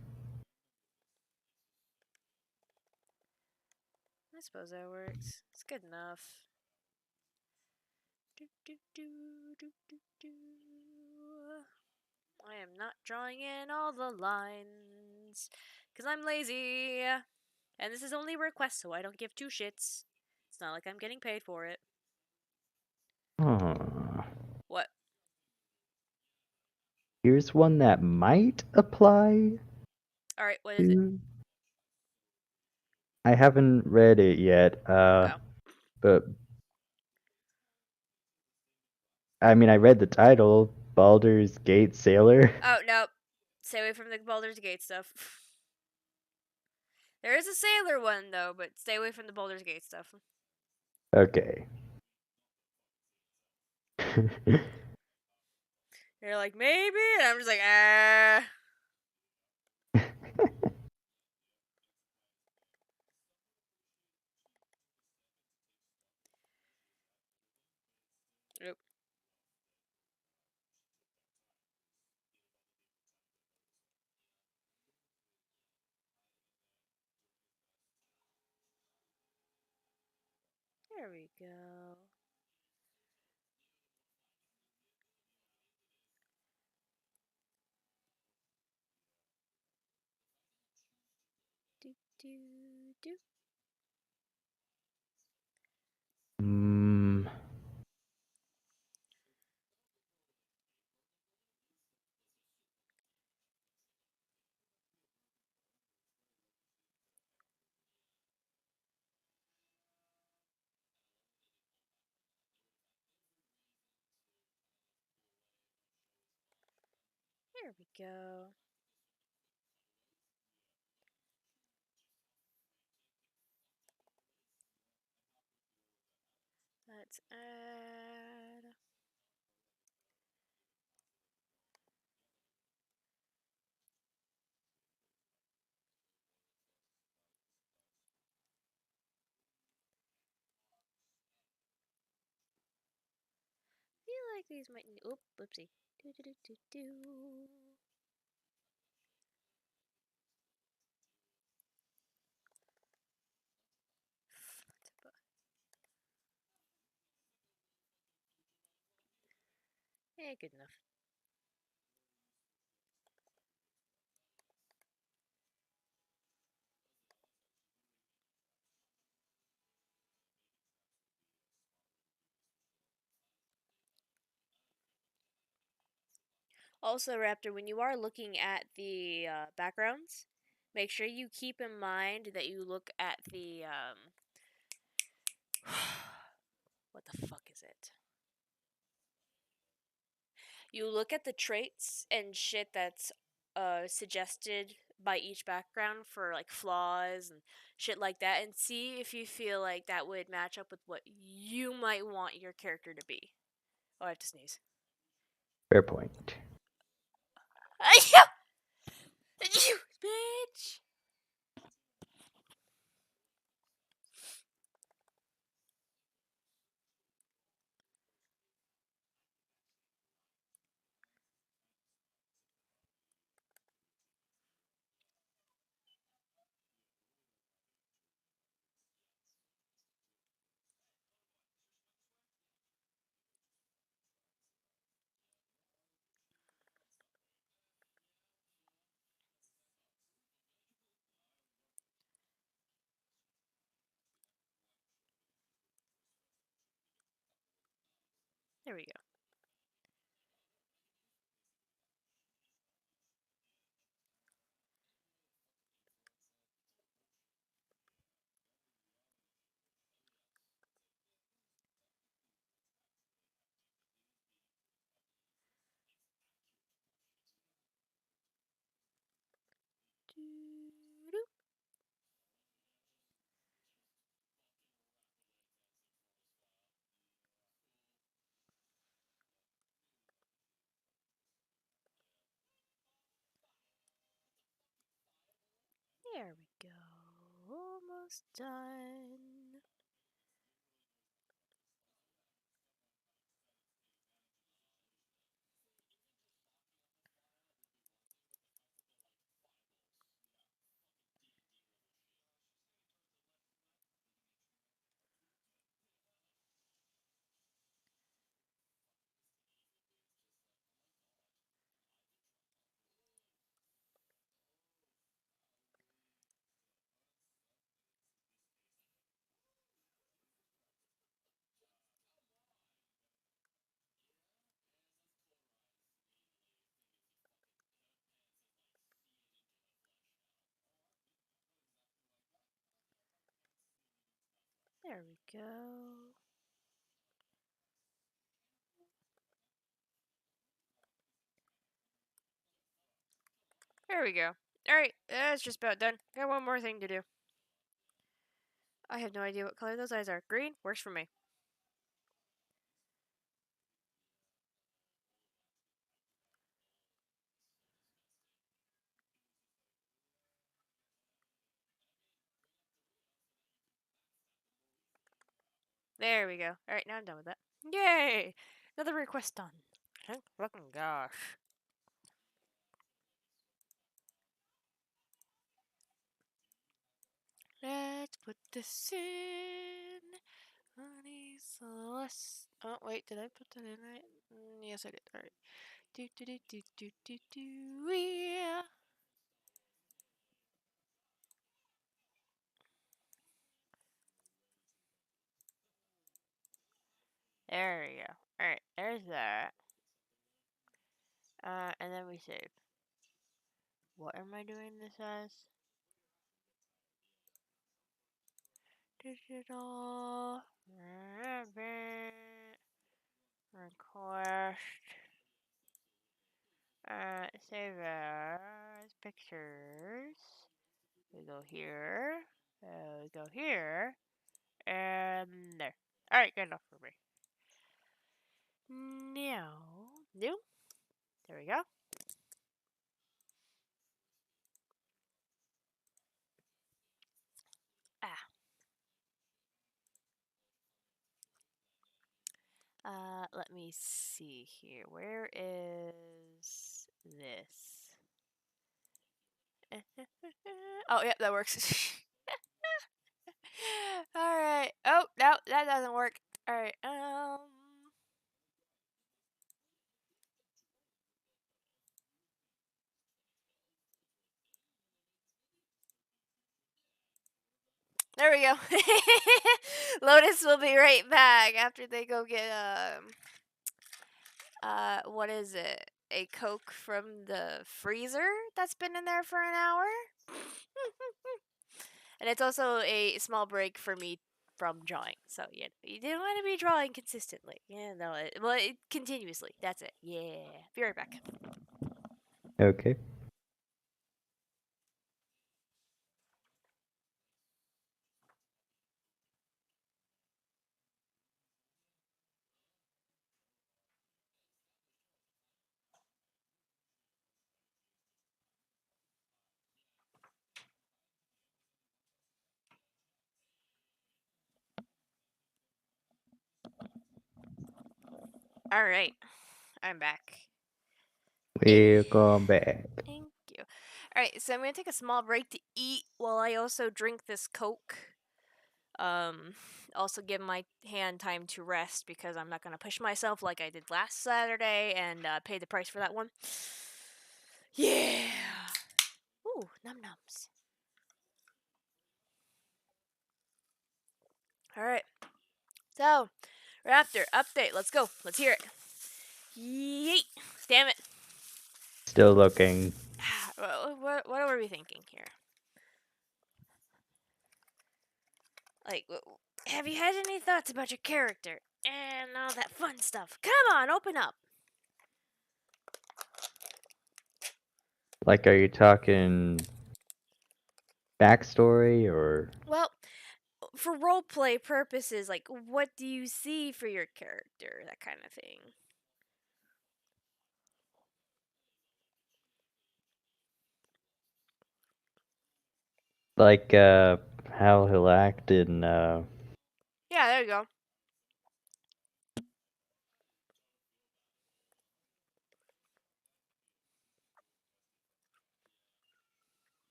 I suppose that works. It's good enough. Do, do, do, do, do, do. I am not drawing in all the lines because I'm lazy. And this is only a request, so I don't give two shits. It's not like I'm getting paid for it. Huh. What? Here's one that might apply Alright, what is it? to. I haven't read it yet, Oh. but I mean, I read the title, Baldur's Gate Sailor. Oh, no. Stay away from the Baldur's Gate stuff. There is a sailor one, though, but stay away from the Baldur's Gate stuff. Okay. You're like, maybe? And I'm just like, ah. Nope. There we go. Do do do. Mm, There we go. Let's add. Feel like these might need. Oop, whoopsie. Do do do do do. Yeah, good enough. Also, Raptor, when you are looking at the backgrounds, make sure you keep in mind that you look at the what the fuck is it? You look at the traits and shit that's suggested by each background for like flaws and shit like that, and see if you feel like that would match up with what you might want your character to be. Oh, I have to sneeze. fair point. You bitch. There we go. Doo-doo. There we go. Almost done. There we go. There we go. Alright, that's just about done. Got one more thing to do. I have no idea what color those eyes are. Green works for me. There we go. Alright, now I'm done with that. Yay! Another request done. Thank fucking gosh. Let's put this in. Honey sauce. Oh wait, did I put that in right? Yes, I did. All right. Do do do do do do do. Yeah. There we go. All right, there's that. And then we save. What am I doing this as? Digital. Request. Save as pictures. We go here. We go here. And there. Alright, good enough for me. Now, new. There we go. Ah. Let me see here. Where is this? Oh, yep, that works. Alright. Oh, no, that doesn't work. Alright, there we go. Lotus will be right back after they go get, what is it? A Coke from the freezer that's been in there for an hour? And it's also a small break for me from drawing. So, yeah, you didn't want to be drawing consistently. Yeah, no, continuously. That's it. Yeah. Be right back. Okay. All right. I'm back. Welcome back. Thank you. All right, so I'm going to take a small break to eat while I also drink this Coke. Um, also give my hand time to rest because I'm not going to push myself like I did last Saturday and pay the price for that one. Yeah. Ooh, num nums. All right. So, Raptor, update. Let's go. Let's hear it. Yeet. Damn it. Still looking. What are we thinking here? Like, have you had any thoughts about your character and all that fun stuff? Come on, open up. Like, are you talking backstory or Well, for roleplay purposes, like, what do you see for your character? That kind of thing. like how he'll act in Yeah, there you go.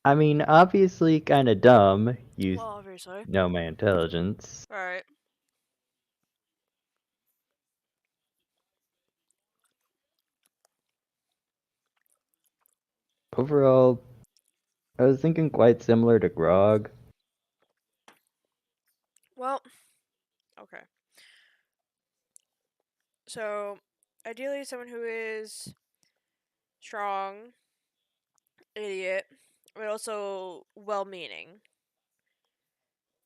I mean, obviously kind of dumb. You Well, obviously. know my intelligence. Alright. Overall, I was thinking quite similar to Grog. Well, okay. So, ideally, someone who is strong, idiot, but also well meaning.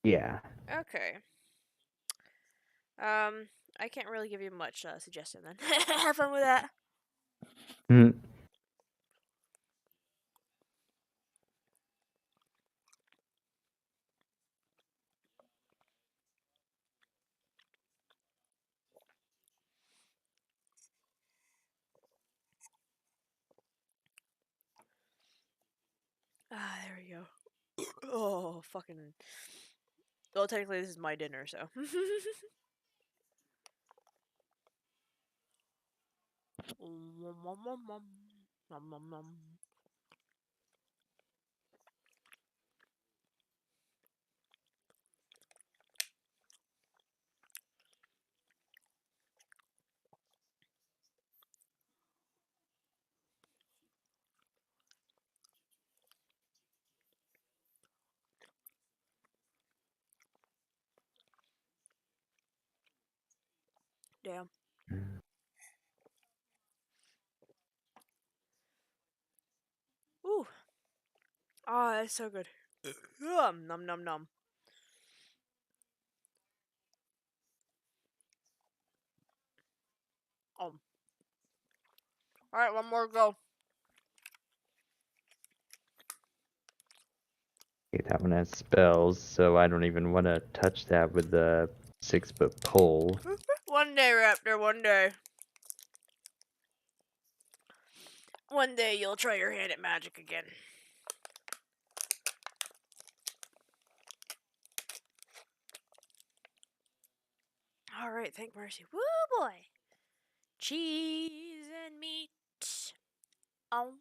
Yeah. Okay. I can't really give you much suggestion then. Have fun with that. Hmm. Ah, there we go. Oh, fucking. Well, technically, this is my dinner, so. Nom, nom, nom. Damn. Mm. Ooh. Oh, that's so good. Num num num. Oh. All right, one more go. Okay, that one has spells, so I don't even want to touch that with the 6-foot pole. One day, Raptor. One day. One day you'll try your hand at magic again. All right, thank mercy. Woo boy. Cheese and meat. Oh.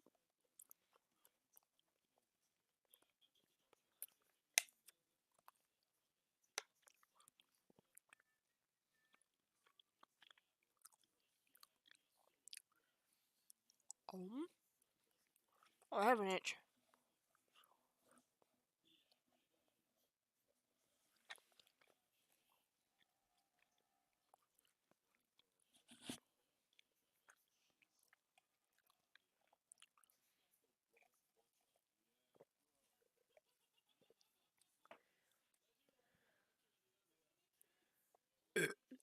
Oh. Oh, I have an itch.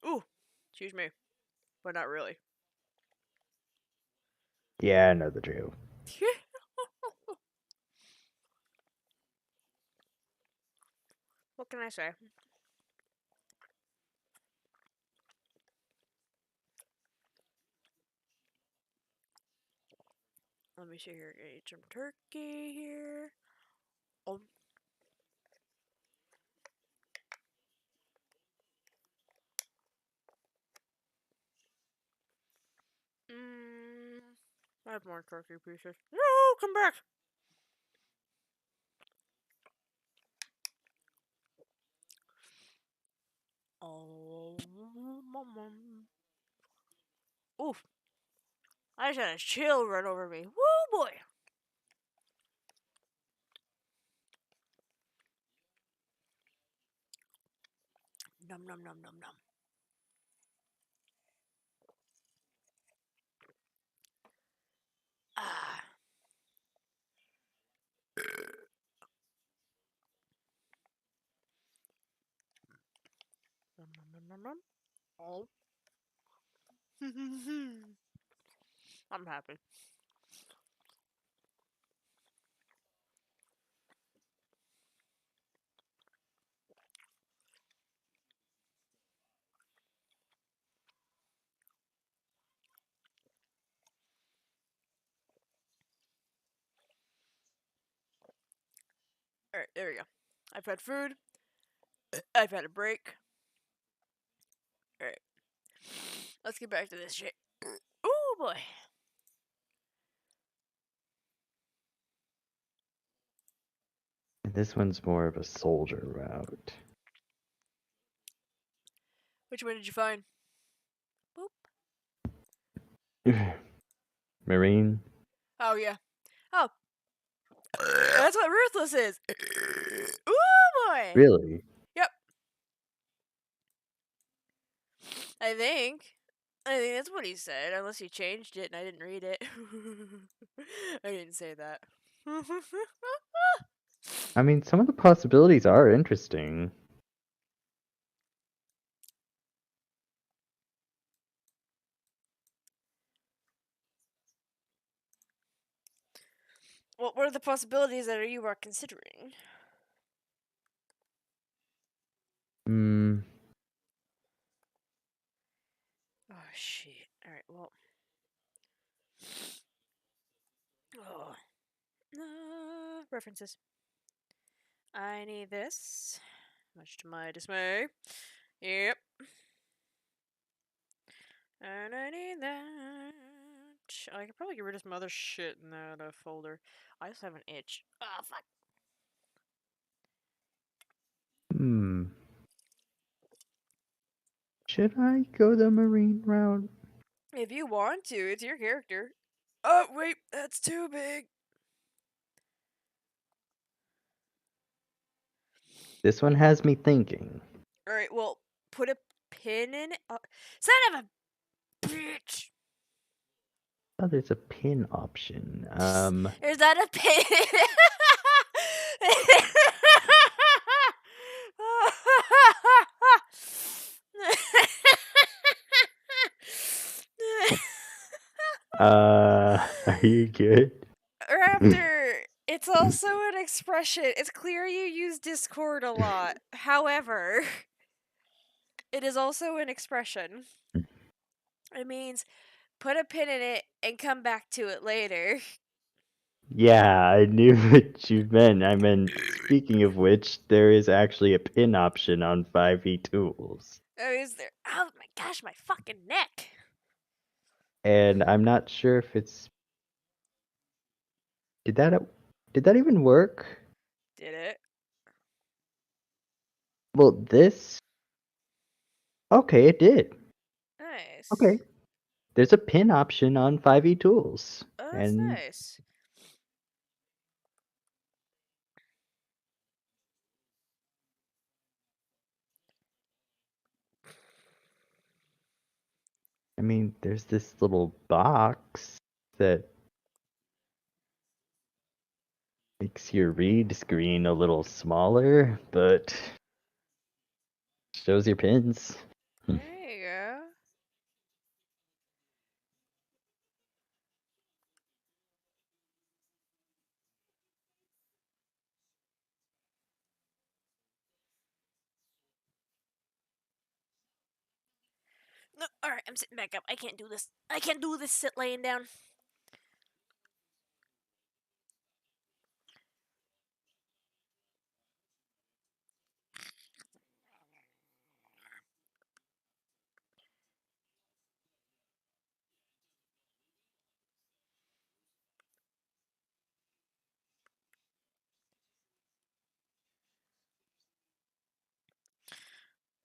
Ooh. Excuse me. But not really. Yeah, I know the drill. What can I say? Let me see here. Eat some turkey here. Oh. Mm, I have more turkey pieces. No, come back. Oh, oof. I just had a chill run over me. Woo boy. Num num num num num. Ah. Num num num num num. Oh. I'm happy. Alright, there we go. I've had food. I've had a break. Alright. Let's get back to this shit. Ooh boy. This one's more of a soldier route. Which one did you find? Boop. Marine? Oh yeah. Oh. That's what ruthless is. Ooh boy. Really? Yep. I think. I think that's what he said, unless he changed it and I didn't read it. I didn't say that. I mean, some of the possibilities are interesting. What are the possibilities that you are considering? Hmm. Oh shit. Alright, well. Oh. References. I need this. Much to my dismay. Yep. And I need that. I could probably get rid of some other shit in that folder. I just have an itch. Oh, fuck. Hmm. Should I go the Marine route? If you want to, it's your character. Oh, wait, that's too big. This one has me thinking. Alright, well, put a pin in it. Oh, son of a bitch! Oh, there's a pin option. There's not a pin. are you good? Raptor, it's also an expression. It's clear you use Discord a lot. However, it is also an expression. It means put a pin in it and come back to it later. Yeah, I knew what you meant. I meant, speaking of which, there is actually a pin option on 5e tools. Oh, is there? Oh my gosh, my fucking neck. And I'm not sure if it's did that did that even work? Did it? Well, this okay, it did. Nice. Okay. There's a pin option on 5e tools. Oh, that's And nice. I mean, there's this little box that makes your read screen a little smaller, but shows your pins. There you go. No, all right, I'm sitting back up. I can't do this. I can't do this. Sit laying down.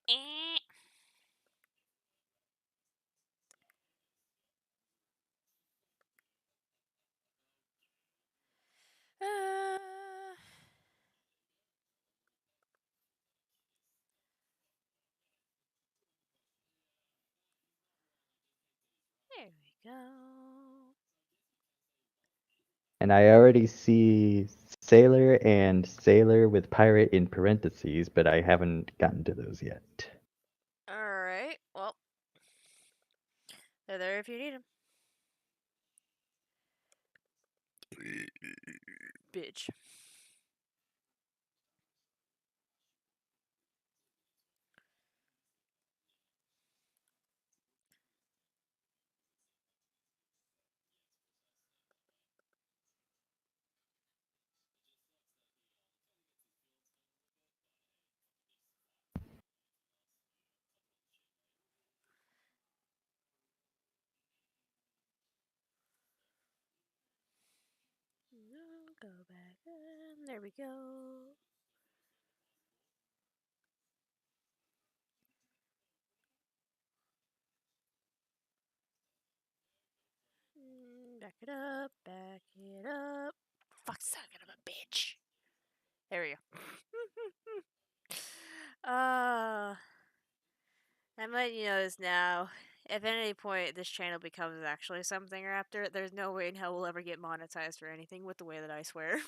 Eh. Uh, there we go. And I already see sailor and sailor with pirate in parentheses, but I haven't gotten to those yet. All right. Well, they're there if you need them. Bitch. Go back. There we go. Back it up. Back it up. Fuck, son of a bitch. There we go. I'm letting you know this now. If at any point this channel becomes actually something Raptor, there's no way in hell we'll ever get monetized for anything with the way that I swear.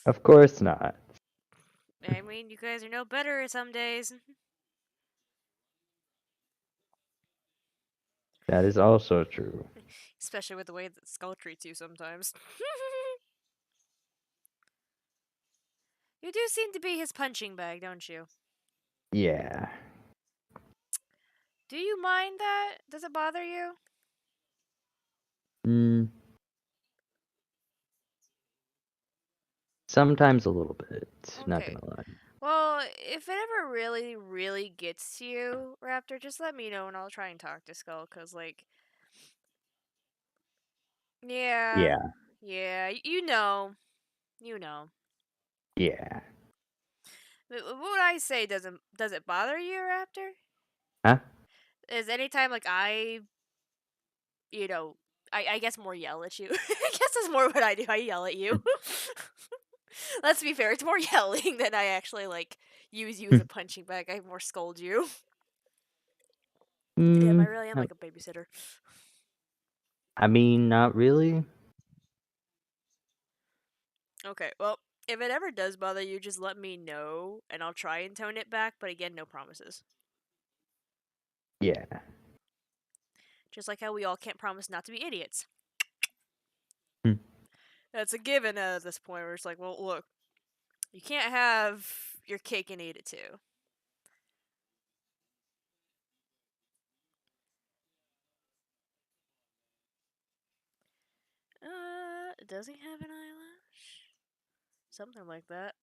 Of course not. I mean, you guys are no better some days. That is also true. Especially with the way that Skull treats you sometimes. You do seem to be his punching bag, don't you? Yeah. Do you mind that? Does it bother you? Mm, sometimes a little bit, not Okay. gonna lie. Well, if it ever really, really gets to you, Raptor, just let me know and I'll try and talk to Skull, because, like, yeah, Yeah. yeah, you know, you know. Yeah. What I say does it bother you, Raptor? Huh? Is anytime like you know, I guess more yell at you. I guess that's more what I do. I yell at you. Let's be fair, it's more yelling than I actually like use you as a punching bag. I more scold you. Damn, I Mm, really am I like a babysitter. I mean, not really. Okay, well, if it ever does bother you, just let me know, and I'll try and tone it back, but again, no promises. Yeah. Just like how we all can't promise not to be idiots. Hmm. That's a given at this point where it's like, well, look, you can't have your cake and eat it too. Does he have an eyelash? Something like that.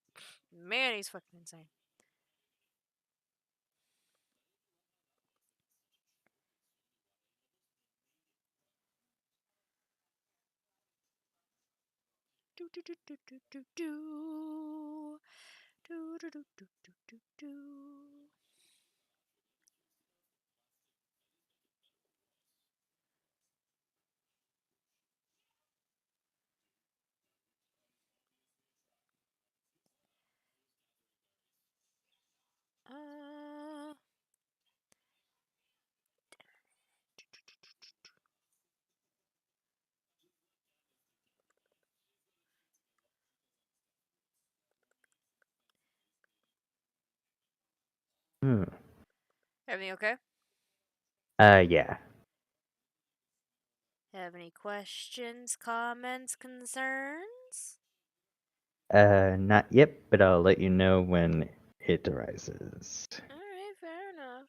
Man, he's fucking insane. Do do do do do do do. Do do do do do do do. Uh. Hmm. Everything okay? Yeah. Have any questions, comments, concerns? Not yet, but I'll let you know when it arises. Alright, fair enough.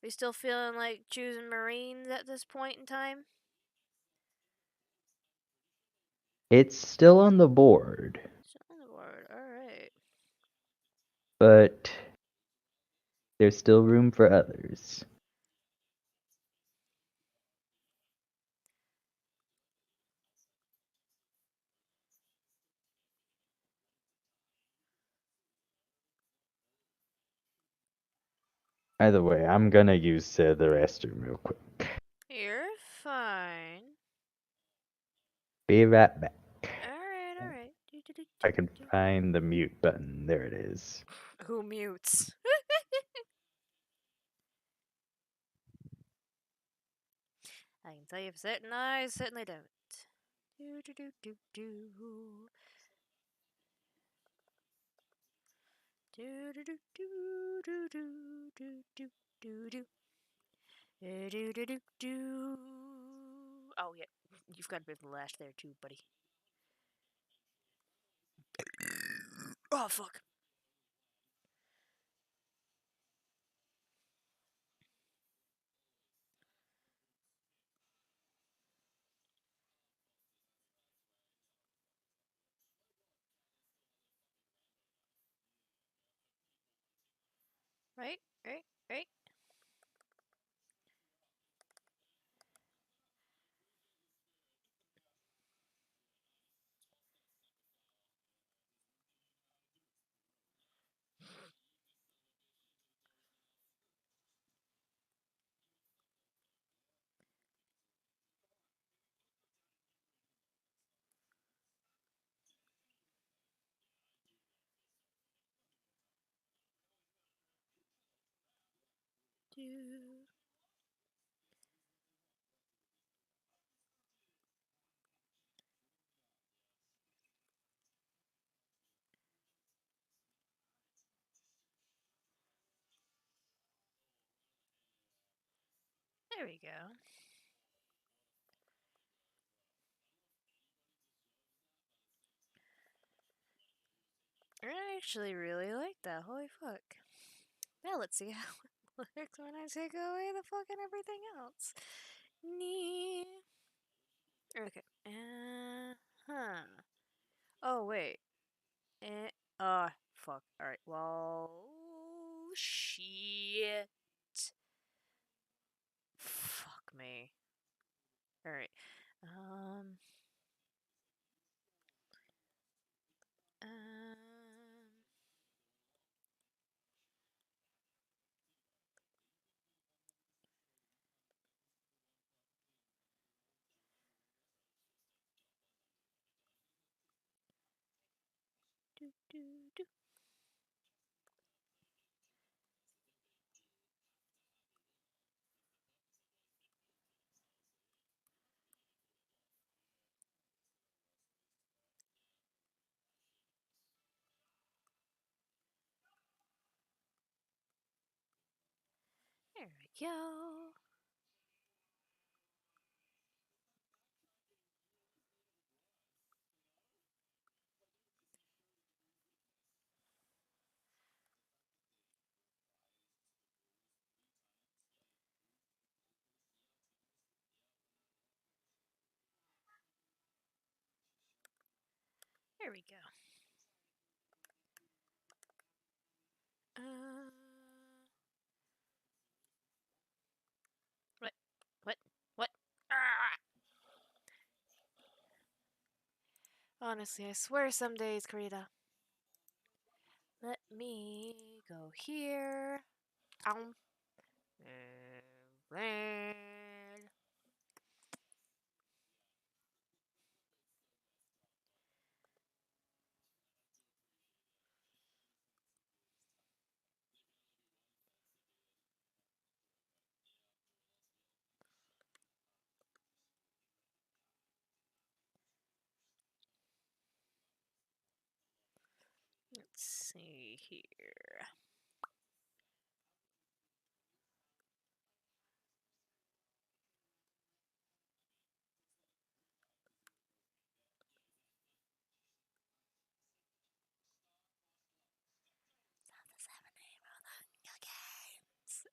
We still feeling like choosing Marines at this point in time? It's still on the board, Still on the board, alright. but there's still room for others. Either way, I'm gonna use the restroom real quick. You're fine. Be right back. Alright, If alright. I can find the mute button. There it is. Who mutes? I can tell you for certain I certainly don't. Do do do do do. Do do do do do do do do do do. Do do do do. Oh yeah, you've got a bit of a lash there too, buddy. Oh fuck. Right, right, right. Do. There we go. I actually really like that. Holy fuck. Now let's see how it looks when I take away the fucking everything else. Nee. Okay. Huh. Oh wait. Fuck. All right. Well, shit. Fuck me. All right. Um. Um. Do do do. go. There we go. Uh, what? What? What? Ah! Honestly, I swear some days, Karita. Let me go here. Um. And let's see here.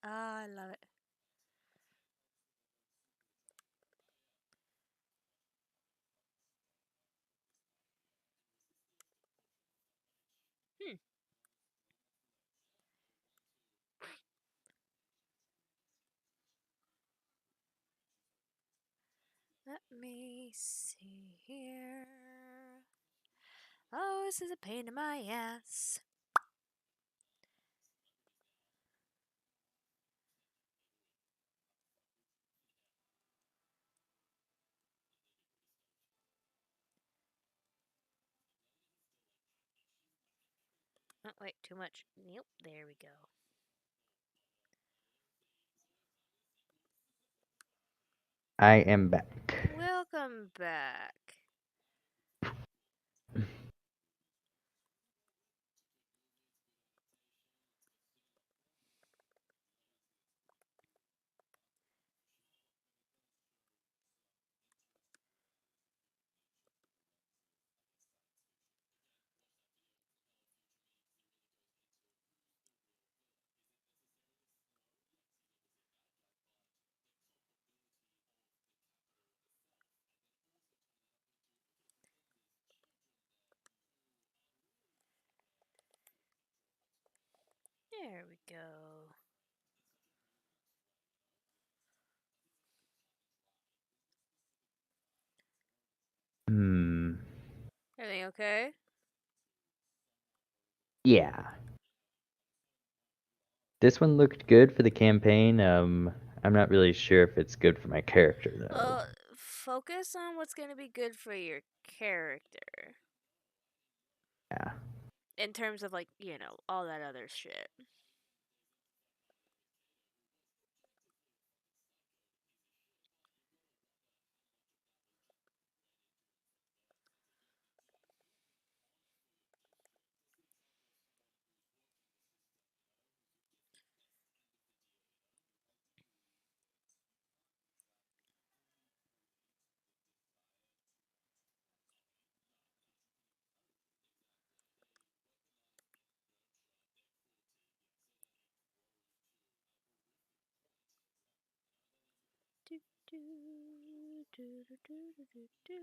Ah, I love it. Hmm. Let me see here. Oh, this is a pain in my ass. Oh, wait, too much. Nope, there we go. I am back. Welcome back. There we go. Hmm. Everything okay? Yeah. This one looked good for the campaign. I'm not really sure if it's good for my character though. Focus on what's going to be good for your character. Yeah. In terms of, like, all that other shit. Do, do, do, do, do, do, do, do.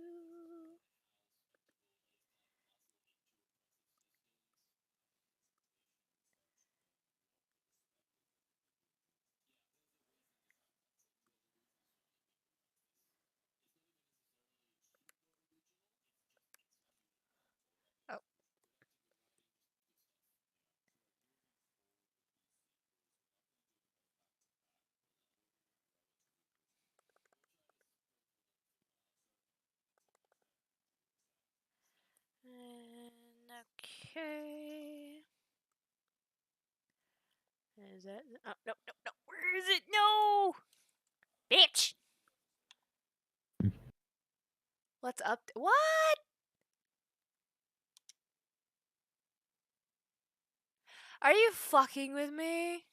Oh. Okay. Is that? Oh, no, no, no. Where is it? No! Bitch! What's up? What? Are you fucking with me?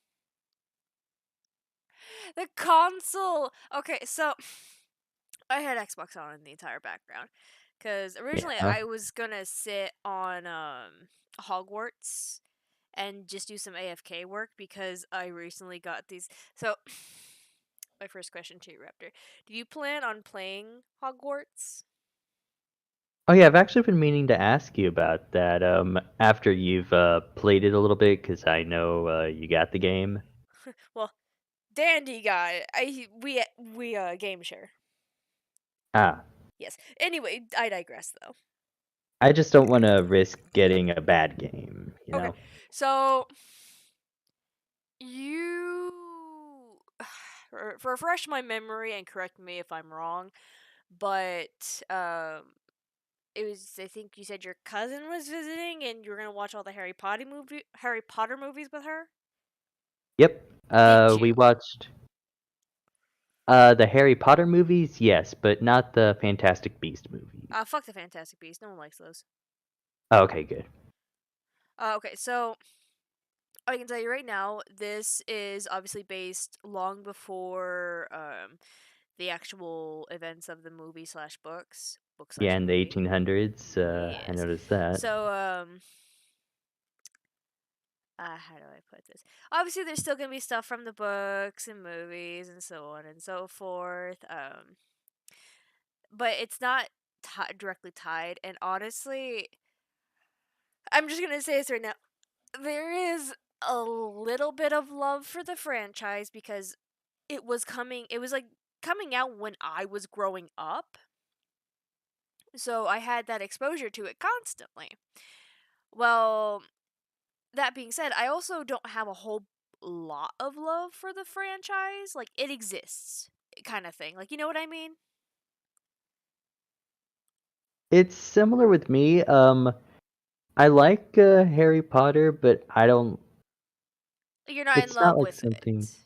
The console. Okay, so I had Xbox on in the entire background because originally Yeah. I was gonna sit on Hogwarts and just do some AFK work because I recently got these. So, my first question to you, Raptor: do you plan on playing Hogwarts? Oh yeah, I've actually been meaning to ask you about that. After you've played it a little bit, because I know you got the game. Well, Dandy got it. We game share. Ah, Yes. Anyway, I digress though. I just don't want to risk getting a bad game. You Okay, know. so you refresh my memory and correct me if I'm wrong, but it was, I think you said your cousin was visiting and you were gonna watch all the Harry Potter movies with her. Yep. Did We you? watched the Harry Potter movies, yes, but not the Fantastic Beast movies. Fuck the Fantastic Beasts. No one likes those. Oh, okay, good. Okay, so I can tell you right now, this is obviously based long before the actual events of the movie slash books, book Yeah, slash in the movie. 1800s, I Yes. noticed that. So how do I put this? Obviously, there's still gonna be stuff from the books and movies and so on and so forth. But it's not directly tied. And honestly, I'm just gonna say this right now. There is a little bit of love for the franchise because it was coming. It was like coming out when I was growing up, so I had that exposure to it constantly. Well, that being said, I also don't have a whole lot of love for the franchise. Like, it exists, kind of thing. Like, you know what I mean? It's similar with me. I like Harry Potter, but I don't. You're not in It's not love like with something. it,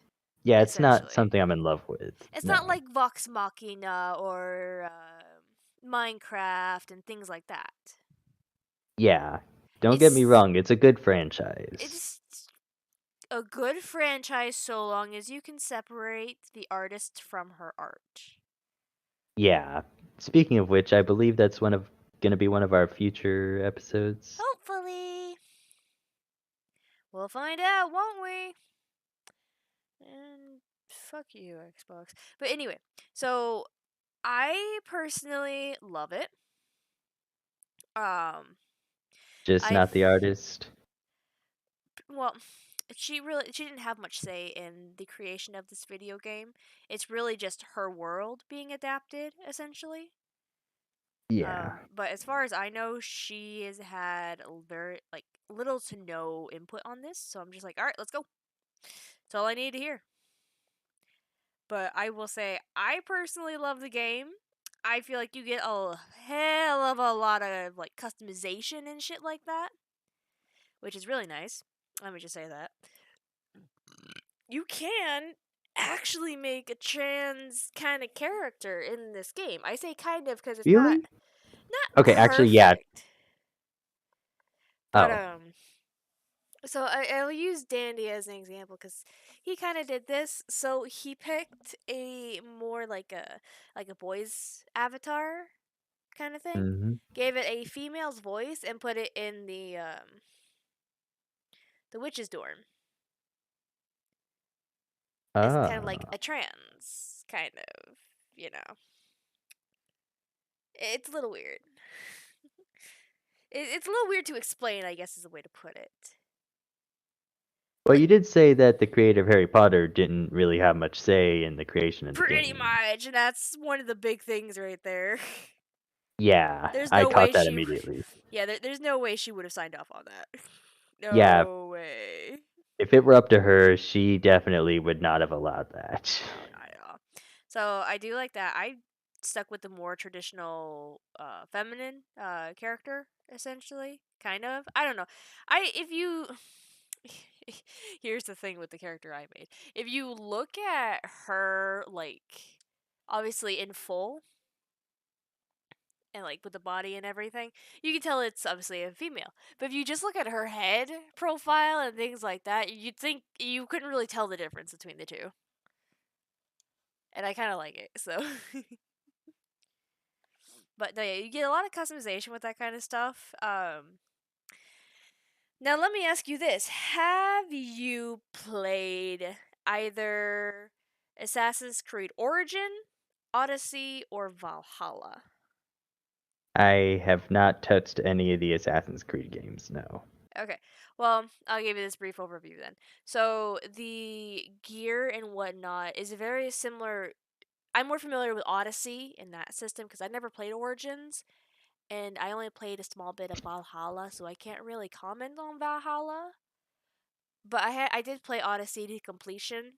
Yeah, it's not essentially. something I'm in love with. It's not No. like Vox Machina or Minecraft and things like that. Yeah. Don't get me It's wrong. It's a good franchise. it's a good franchise so long as you can separate the artist from her art. Yeah. Speaking of which, I believe that's gonna be one of our future episodes. Hopefully, we'll find out, won't we? And fuck you, Xbox. But anyway, so I personally love it. Um, Just I not the artist. well, she didn't have much say in the creation of this video game. It's really just her world being adapted, essentially. Yeah. But as far as I know, she has had very like little to no input on this. So I'm just like, all right, let's go. That's all I need to hear. But I will say, I personally love the game. I feel like you get a hell of a lot of like customization and shit like that, which is really nice. Let me just say that. You can actually make a trans kind of character in this game. I say kind of because it's not Really? not Okay, actually, yeah. perfect. But Oh. so I'll use Dandy as an example because he kind of did this. So he picked a more like a boy's avatar kind of thing, Hmm. gave it a female's voice, and put it in the witch's dorm as kind of like Ah. a trans kind of, you know. It's a little weird. It's a little weird to explain, I guess, is a way to put it. Well, Like, you did say that the creator of Harry Potter didn't really have much say in the creation of the pretty game. much, and that's one of the big things right there. Yeah, There's I no way caught that she, immediately. yeah, there's no way she would have signed off on that. Yeah, No way. if it were up to her, she definitely would not have allowed that. No, not at all. So I do like that. I stuck with the more traditional, feminine, character essentially. Kind of. I don't know. I if you here's the thing with the character I made. If you look at her like obviously in full and like with the body and everything, you can tell it's obviously a female. But if you just look at her head profile and things like that, you'd think you couldn't really tell the difference between the two. and I kind of like it. So, but no, yeah, you get a lot of customization with that kind of stuff. Now let me ask you this: have you played either Assassin's Creed Origin, Odyssey, or Valhalla? I have not touched any of the Assassin's Creed games, no. Okay. Well, I'll give you this brief overview then. So the gear and whatnot is very similar. I'm more familiar with Odyssey in that system because I never played Origins, and I only played a small bit of Valhalla, so I can't really comment on Valhalla. But I did play Odyssey to completion.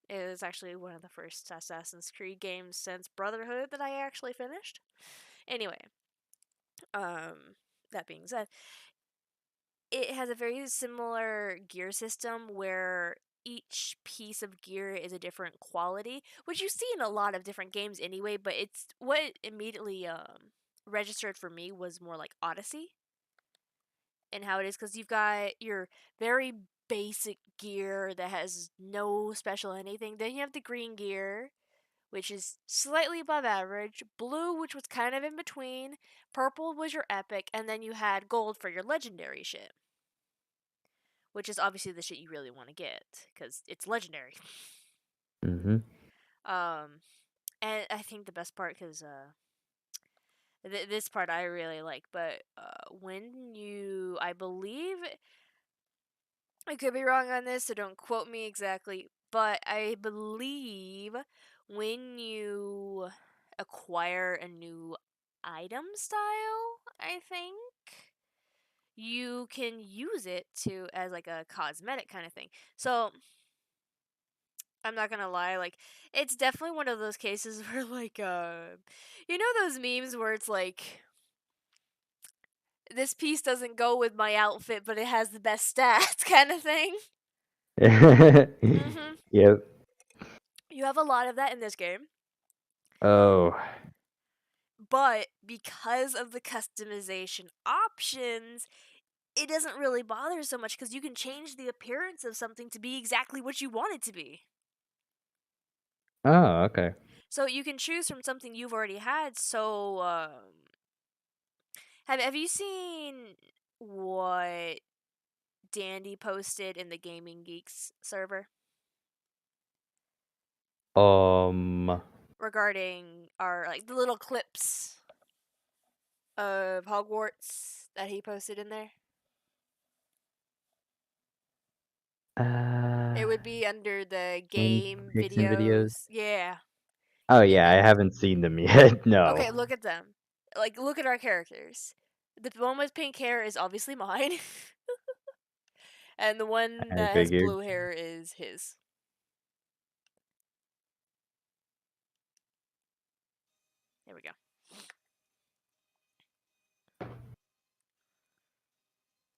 It was actually one of the first Assassin's Creed games since Brotherhood that I actually finished. Anyway, that being said, it has a very similar gear system where each piece of gear is a different quality, which you see in a lot of different games anyway, but it's what immediately registered for me was more like Odyssey and how it is because you've got your very basic gear that has no special anything. Then you have the green gear, which is slightly above average, blue, which was kind of in between, purple was your epic, and then you had gold for your legendary shit, which is obviously the shit you really want to get because it's legendary. Hmm. Um, and I think the best part because this part I really like, but when you, I believe, I could be wrong on this, so don't quote me exactly, but I believe when you acquire a new item style, I think you can use it to as like a cosmetic kind of thing. So I'm not gonna lie, like it's definitely one of those cases where like you know those memes where it's like this piece doesn't go with my outfit but it has the best stats kind of thing. Mhm. Yep. You have a lot of that in this game, Oh. but because of the customization options, it doesn't really bother so much cuz you can change the appearance of something to be exactly what you want it to be. Oh, okay. So you can choose from something you've already had. So have you seen what Dandy posted in the Gaming Geeks server Um, regarding our like the little clips of Hogwarts that he posted in there? uh, It would be under the any game pics and videos? videos. Yeah. Oh And yeah, I then haven't seen them yet. No. okay, look at them. Like look at our characters. The one with pink hair is obviously mine, and the one I that has figured. blue hair is his. There we go.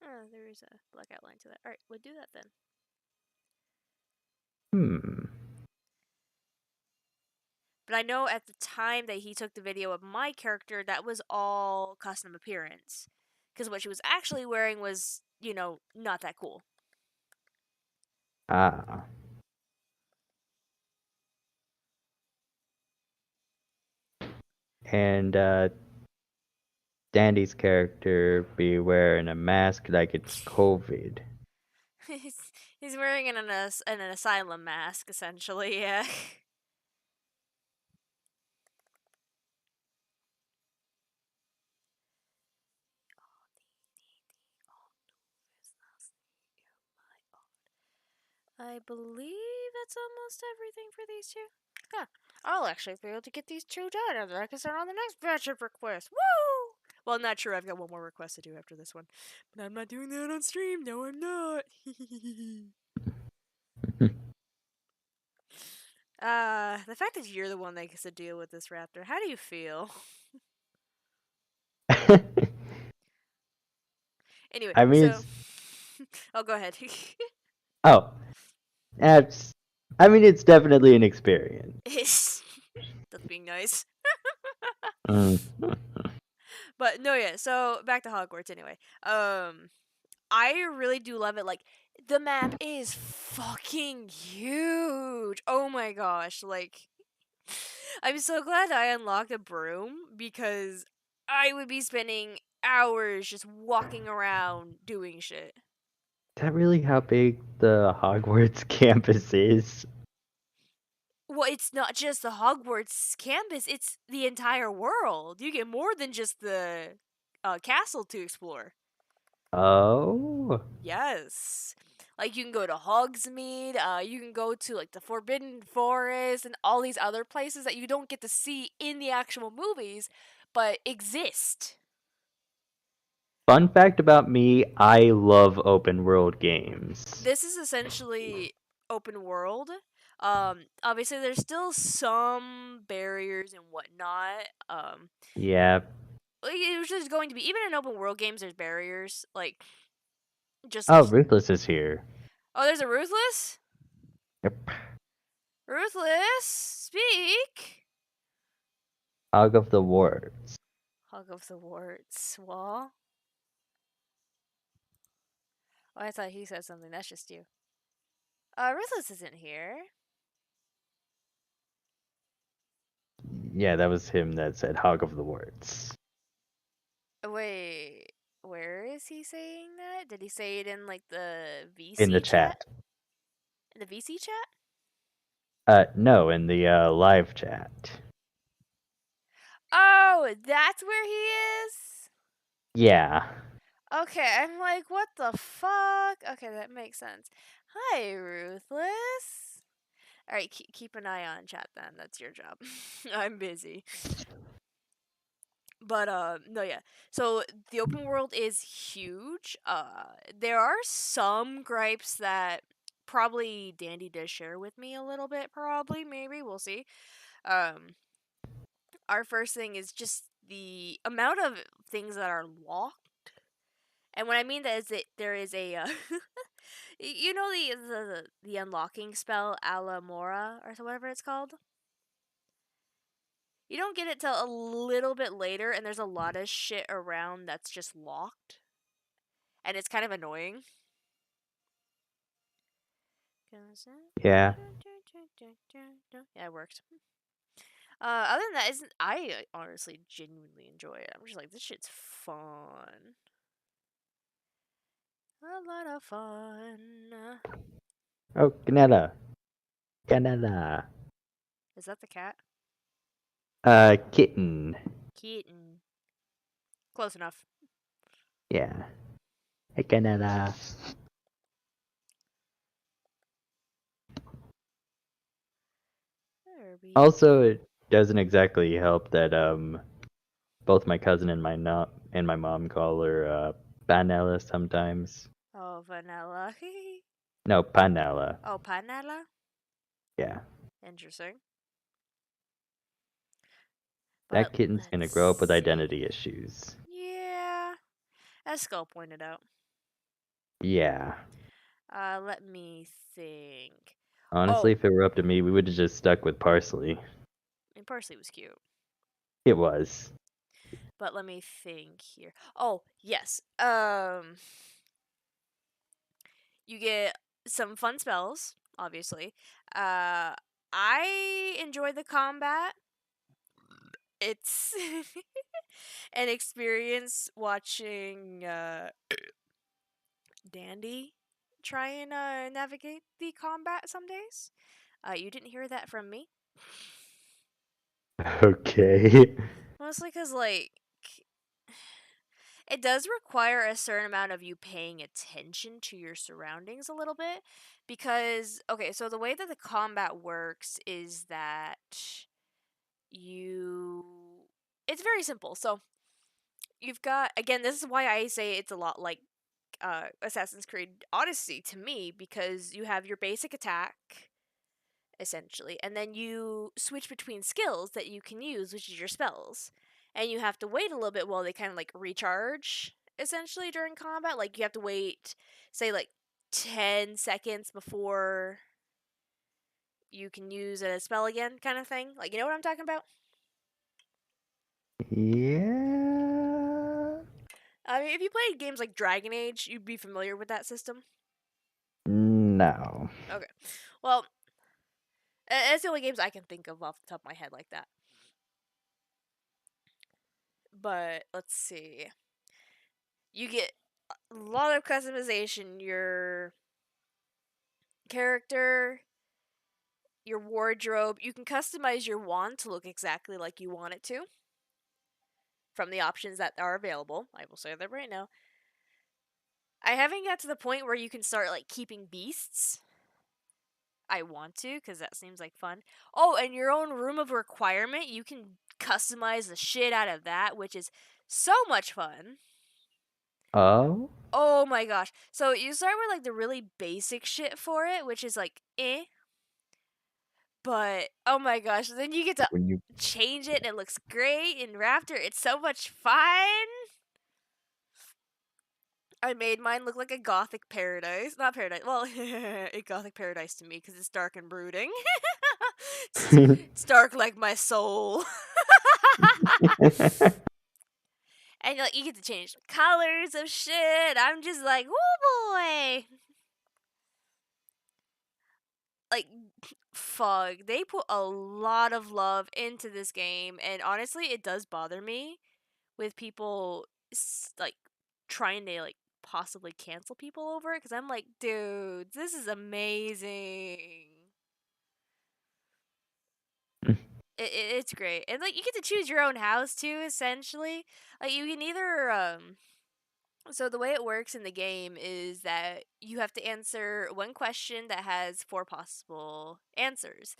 Oh, there is a black outline to that. All right, we'll do that then. Hmm. But I know at the time that he took the video of my character, that was all custom appearance. Because what she was actually wearing was, not that cool. Ah. And Dandy's character be wearing a mask like it's COVID. he's, he's wearing an asylum mask, essentially, yeah. I believe that's almost everything for these two. Yeah, I'll actually be able to get these two done, and then I can start on the next batch of requests. Woo! Well, not sure. I've got one more request to do after this one, but I'm not doing that on stream. No, I'm not. The fact that you're the one that gets to deal with this raptor, how do you feel? Anyway, I mean, so it's oh, go ahead. oh, that's. I mean, it's definitely an experience. That's being nice. Mm. But no, yeah. So back to Hogwarts anyway. I really do love it. Like the map is fucking huge. Oh my gosh! Like I'm so glad I unlocked a broom because I would be spending hours just walking around doing shit. Is that really how big the Hogwarts campus is? Well, it's not just the Hogwarts campus, it's the entire world. You get more than just the castle to explore. Oh, Yes. Like you can go to Hogsmeade, you can go to like the Forbidden Forest and all these other places that you don't get to see in the actual movies but exist. fun fact about me, I love open world games. This is essentially open world. Obviously there's still some barriers and whatnot. Yeah. Like, it was just going to be even in open world games there's barriers. Like just Oh, Ruthless is here. oh, there's a Ruthless? Yep. Ruthless, speak. Hog of the Wards. Hog of the Warts wall. Oh, I thought he said something. That's just you. Ruthless isn't here. Yeah, that was him that said Hog of the Wards. Wait, where is he saying that? Did he say it in like the In the VC chat? chat. In the VC chat? No, in the live chat. Oh, that's where he is? Yeah. Okay, I'm like, what the fuck? Okay, that makes sense. Hi, Ruthless. Alright, keep an eye on chat then. That's your job. I'm busy. But no, yeah. So the open world is huge. There are some gripes that probably Dandy does share with me a little bit. Probably, maybe we'll see. Um, our first thing is just the amount of things that are locked. And what I mean that is that there is a, you know the unlocking spell Alamora or whatever it's called. You don't get it till a little bit later, and there's a lot of shit around that's just locked, and it's kind of annoying. Yeah. Yeah, it worked. Other than that, isn't I honestly genuinely enjoy it. I'm just like this shit's fun, a lot of fun. Oh, Ganella. Ganella. Is that the cat? Kitten. Kitten. Close enough. Yeah. Hey, Ganella. Also, it doesn't exactly help that both my cousin and my mom call her Panella sometimes. Oh, vanilla. No, Panella. Oh, panella. Yeah. Interesting. That But kitten's gonna grow up let's with see. identity issues. Yeah, as Skull pointed out. Yeah. Let me think. Honestly, Oh, if it were up to me, we would have just stuck with parsley. and parsley was cute. It was. But let me think here. Oh, yes. You get some fun spells, obviously. I enjoy the combat. It's an experience watching Dandy try and navigate the combat some days. You didn't hear that from me. Okay. Mostly because, like, it does require a certain amount of you paying attention to your surroundings a little bit. Because, okay, so the way that the combat works is that you. It's very simple. So, you've got. Again, this is why I say it's a lot like Assassin's Creed Odyssey to me, because you have your basic attack essentially. And then you switch between skills that you can use, which is your spells. And you have to wait a little bit while they kind of like recharge essentially during combat. Like you have to wait, say, like 10 seconds before you can use a spell again, kind of thing. Like, you know what I'm talking about? Yeah. I mean, if you played games like Dragon Age, you'd be familiar with that system. No. Okay. Well, That's the only games I can think of off the top of my head like that. But let's see. You get a lot of customization. Your character, your wardrobe. You can customize your wand to look exactly like you want it to from the options that are available. I will say that right now. I haven't got to the point where you can start like keeping beasts. I want to because that seems like fun. Oh, and your own room of requirement, you can customize the shit out of that, which is so much fun. Oh? Oh my gosh. So you start with like the really basic shit for it, which is like but oh my gosh, then you get to When you change it and it looks great in Raptor. It's so much fun. I made mine look like a gothic paradise. Not paradise. Well, a gothic paradise to me because it's dark and brooding. It's dark like my soul. And like, you get to change the colors of shit. I'm just like, oh boy. Like, fug. They put a lot of love into this game, and honestly, it does bother me with people like trying to like possibly cancel people over it because I'm like, dude, this is amazing. It's great, and like you get to choose your own house too. Essentially, like you can either So the way it works in the game is that you have to answer one question that has four possible answers,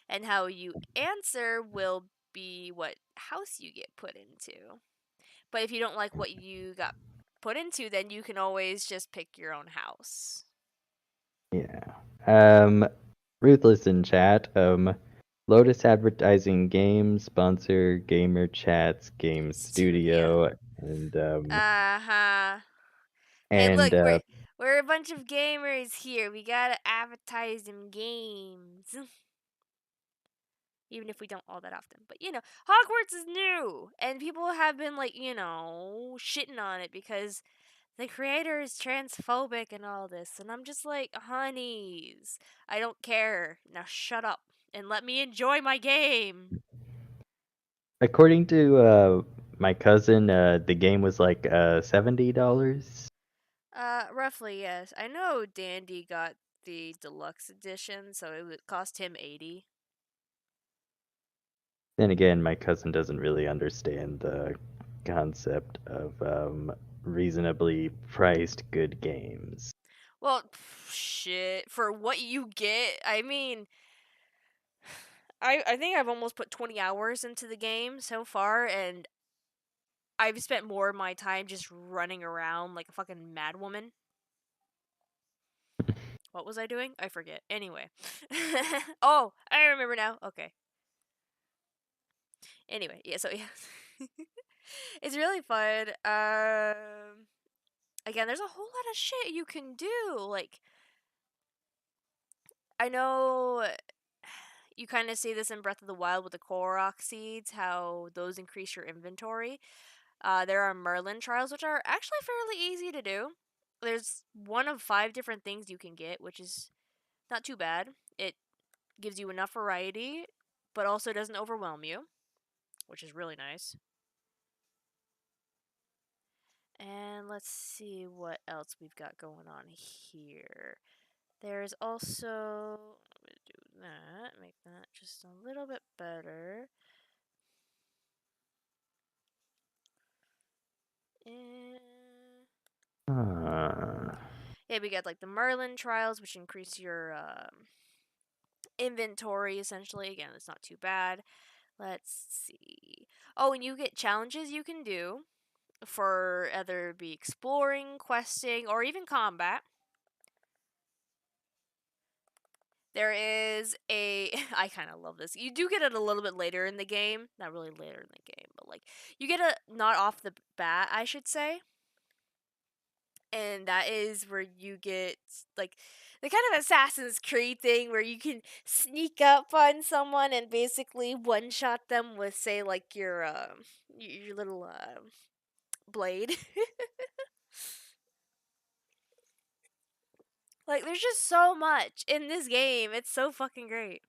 and how you answer will be what house you get put into. But if you don't like what you got put into, then you can always just pick your own house. Yeah. Um, Ruthless in chat. Lotus Advertising Games sponsor Gamer Chats Game Studio. Studio and Uh huh. Hey, and look, we're a bunch of gamers here. We gotta advertise them games. Even if we don't all that often. But Hogwarts is new, and people have been like, shitting on it because the creator is transphobic and all this, and I'm just like, honeys, I don't care. Now shut up and let me enjoy my game. according to my cousin, the game was like $70. Roughly yes. I know Dandy got the deluxe edition, so it would cost him 80. Then again, my cousin doesn't really understand the concept of reasonably priced good games. Well, shit. For what you get, I mean, I think I've almost put 20 hours into the game so far, and I've spent more of my time just running around like a fucking madwoman. What was I doing? I forget. Anyway. Oh, I remember now. Okay. Anyway, yeah, so yeah. It's really fun. Again, there's a whole lot of shit you can do. Like, I know you kind of see this in Breath of the Wild with the Korok seeds, how those increase your inventory. There are Merlin trials, which are actually fairly easy to do. There's one of 5 different things you can get, which is not too bad. It gives you enough variety, but also doesn't overwhelm you, which is really nice. And let's see what else we've got going on here. There's also. I'm going to do that, make that just a little bit better. And Uh, yeah, we got like the Merlin trials, which increase your inventory essentially. Again, it's not too bad. Let's see. Oh, and you get challenges you can do for either be exploring, questing, or even combat. There is a I kind of love this. You do get it a little bit later in the game, not really later in the game, but like you get it not off the bat, I should say. And that is where you get like the kind of Assassin's Creed thing where you can sneak up on someone and basically one shot them with say like your little blade. Like there's just so much in this game. It's so fucking great.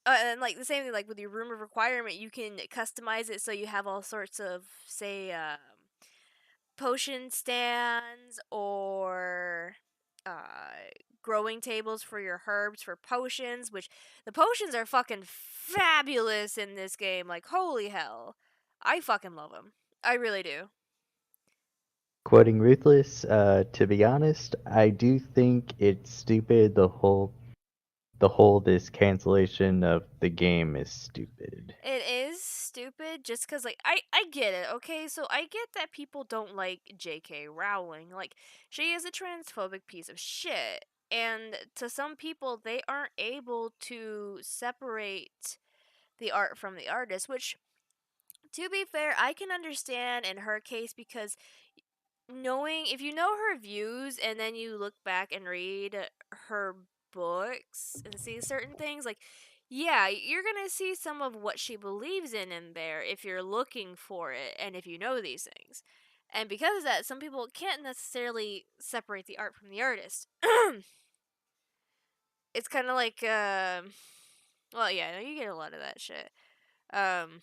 And like the same thing, like with your room of requirement, you can customize it so you have all sorts of, say, potion stands or growing tables for your herbs for potions, which the potions are fucking fabulous in this game. Like, holy hell. I fucking love them. I really do. Quoting Ruthless, to be honest, I do think it's stupid. The whole this cancellation of the game is stupid. It is stupid just because, like, I get it, okay? So I get that people don't like J.K. Rowling. Like, she is a transphobic piece of shit. And to some people, they aren't able to separate the art from the artist, which, to be fair, I can understand in her case because knowing, if you know her views and then you look back and read her books and see certain things, like, yeah, you're gonna see some of what she believes in there if you're looking for it and if you know these things. And because of that, some people can't necessarily separate the art from the artist. It's kind of like, well, yeah, no, you get a lot of that shit. Um,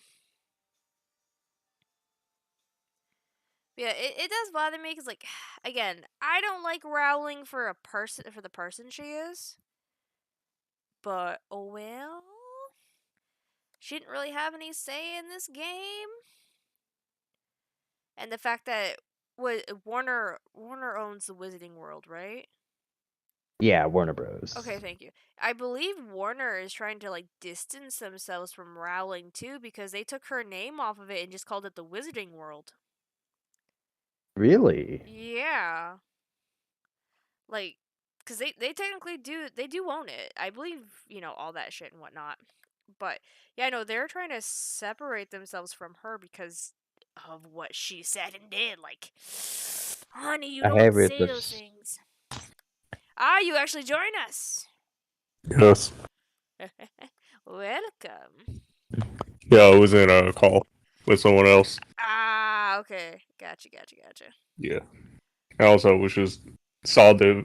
Yeah, it does bother me because, like, again, I don't like Rowling for a person for the person she is, but oh well, she didn't really have any say in this game, and the fact that what Warner owns the Wizarding World, right? Yeah, Warner Okay, Bros. thank you. I believe Warner is trying to like distance themselves from Rowling too because they took her name off of it and just called it the Wizarding World. Really? Yeah. Like, because they technically do own it. I believe, all that shit and whatnot. But yeah, no, they're trying to separate themselves from her because of what she said and did. Like, honey, you I don't have say those Ruthless. things. Ah, you actually join us. Yes. Welcome. Yeah, I was in a call with someone else. Ah, okay, gotcha. Yeah. I also was just saw the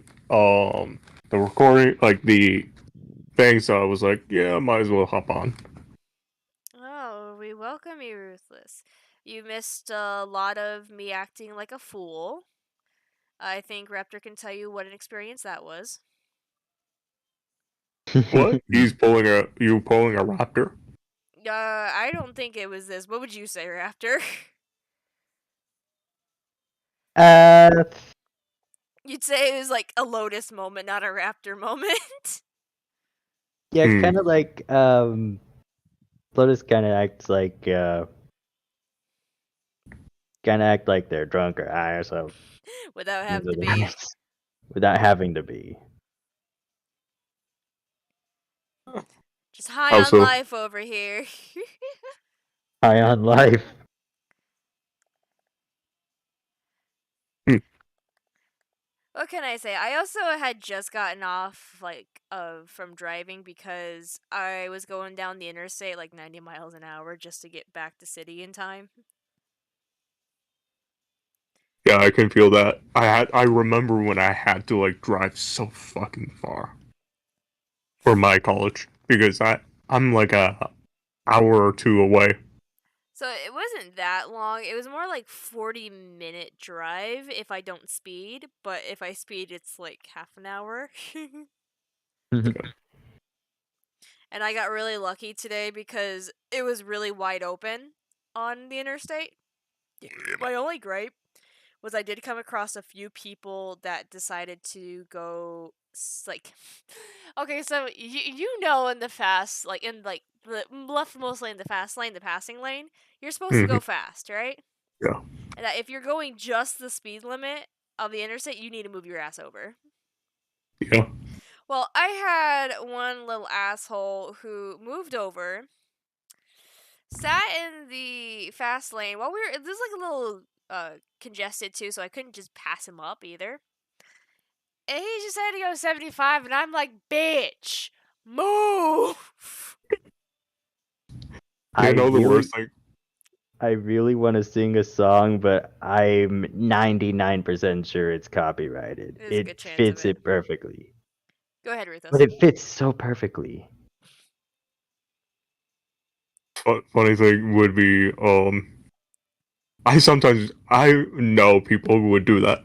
recording, like the thing, so I was like, yeah, might as well hop on. Oh, we welcome you, Ruthless. You missed a lot of me acting like a fool. I think Raptor can tell you what an experience that was. What? You pulling a raptor? I don't think it was this. What would you say, Raptor? uh, You'd say it was like a Lotus moment, not a Raptor moment. yeah, it's Hmm. kind of like Lotus kind of act like they're drunk or high or something. Without having to be. Without having to be. Just high on Also, life over here. High on life. hmm, What can I say? I also had just gotten off from driving because I was going down the interstate like 90 miles an hour just to get back to city in time. yeah, I can feel that. I remember when I had to like drive so fucking far for my college because I'm like a hour or two away. So it wasn't that long. It was more like 40-minute drive if I don't speed, but if I speed it's like half an hour. And I got really lucky today because it was really wide open on the interstate. My only gripe was I did come across a few people that decided to go like okay, so in the fast like in like the left mostly in the fast lane, the passing lane, you're supposed to Hmm. go fast, right? Yeah. And that if you're going just the speed limit of the interstate, you need to move your ass over. Yeah. Well, I had one little asshole who moved over, sat in the fast lane while we were. This is like a little congested too, so I couldn't just pass him up either. And he just had to go 75, and I'm like, bitch, move. I You know the really worst thing? I really want to sing a song, but I'm 99% sure it's copyrighted. There's a good It chance of fits it. it perfectly. Go ahead, But Ruthos. it fits so perfectly. funny thing would be, I know people who would do that,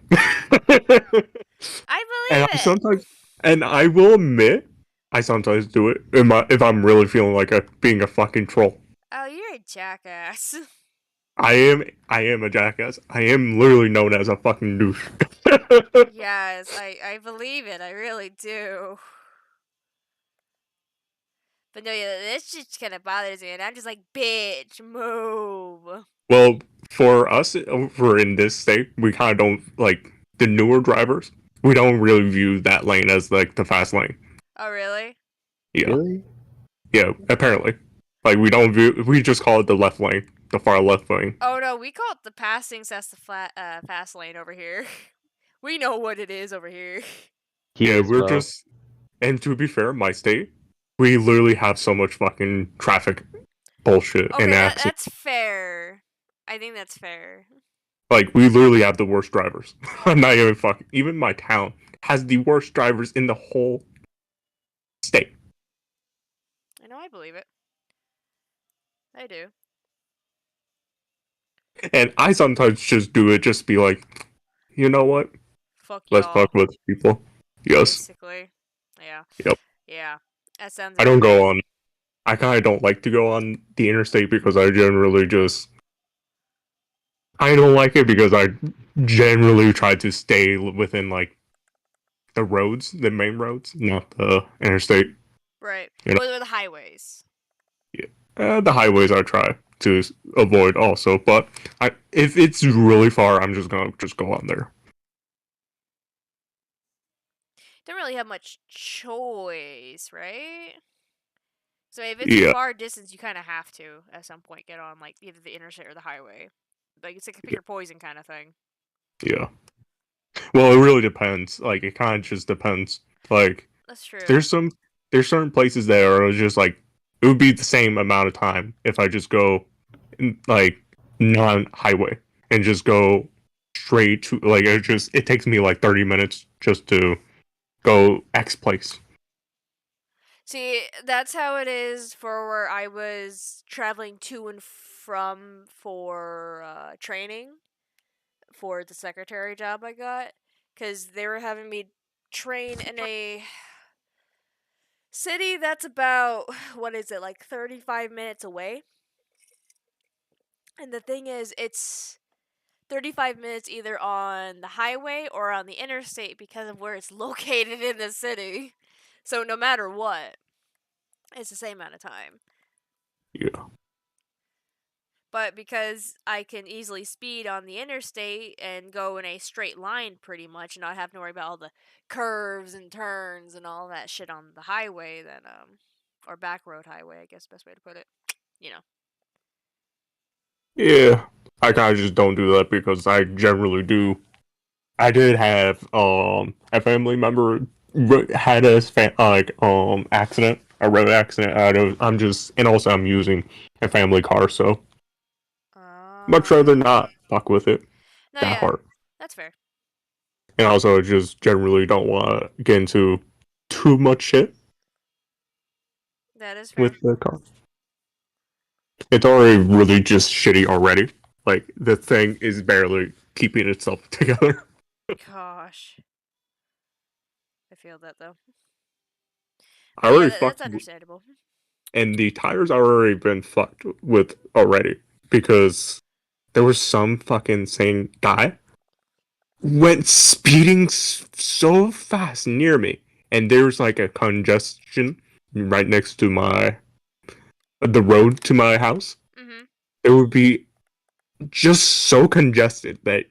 I and believe it. I will admit, I sometimes do it if I'm really feeling like being a fucking troll. Oh, you're a jackass. I am a jackass. I am literally known as a fucking douche. Yes, I believe it. I really do. But no, yeah, this just kind of bothers me, and I'm just like, bitch, move. Well, for us over in this state, we kind of don't like the newer drivers. We don't really view that lane as like the fast lane. Oh, really? Yeah, Really? yeah. Apparently, like we don't view. We just call it the left lane, the far left lane. Oh no, we call it the passing that's the fast lane over here. We know what it is over here. Here Yeah, as we're well. just. And to be fair, my state, we literally have so much fucking traffic bullshit and Okay, accidents. that's fair. I think that's fair. Like we literally have the worst drivers. I'm not even fucking. Even my town has the worst drivers in the whole state. I know, I believe it. I do. And I sometimes just do it, just be like, you know what? Fuck Let's fuck y'all. with people. Yes. Basically. Yeah. Yep. Yeah. That sounds I don't about right. go on. I kind of don't like to go on the interstate because I generally just. I don't like it because I generally try to stay within like the roads, the main roads, not the interstate. Right. You know, Or the highways. the highways I try to avoid also, but if it's really far, I'm just gonna just go on there. Don't really have much choice, right? So if it's a Yeah, far distance, you kind of have to at some point get on like either the interstate or the highway. Like it's like a pick your poison kind of thing. yeah. Well, it really depends. Like it kind of just depends. Like That's true. there's some there's certain places there are just like it would be the same amount of time if I just go like non-highway and just go straight to like it takes me like 30 minutes just to go X place. See, that's how it is for where I was traveling to and from for training for the secretary job I got. Because they were having me train in a city that's about, what is it, like 35 minutes away? And the thing is, it's 35 minutes either on the highway or on the interstate because of where it's located in the city. So no matter what, it's the same amount of time. Yeah. But because I can easily speed on the interstate and go in a straight line pretty much and not have to worry about all the curves and turns and all that shit on the highway, then or back road highway, I guess best way to put it. You know. Yeah. I kind of just don't do that because I generally do. I did have a family member had a accident, a road accident. I'm just and also I'm using a family car, so much rather not fuck with it No, that yeah. hard. That's fair. And also just generally don't want to get into too much shit That is fair. with the car. It's already really just shitty already. Like the thing is barely keeping itself together. Gosh. I feel that though. I But yeah, already that's fucked, understandable. and the tires already been fucked with already because there was some fucking sane guy went speeding so fast near me, and there's like a congestion right next to the road to my house. Mm-hmm. It would be just so congested that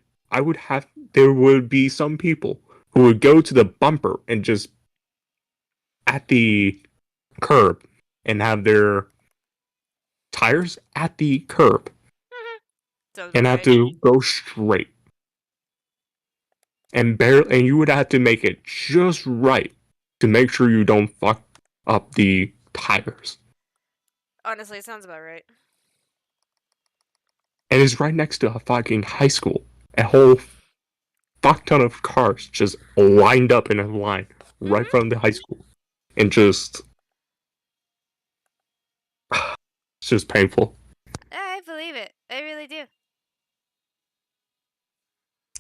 there would be some people who would go to the bumper and just at the curb and have their tires at the curb Sounds and about have right. to go straight and you would have to make it just right to make sure you don't fuck up the tires. Honestly, it sounds about right. And it's right next to a fucking high school. A whole fuck ton of cars just lined up in a line right Mm-hmm. from the high school. And just just painful. I believe it. I really do.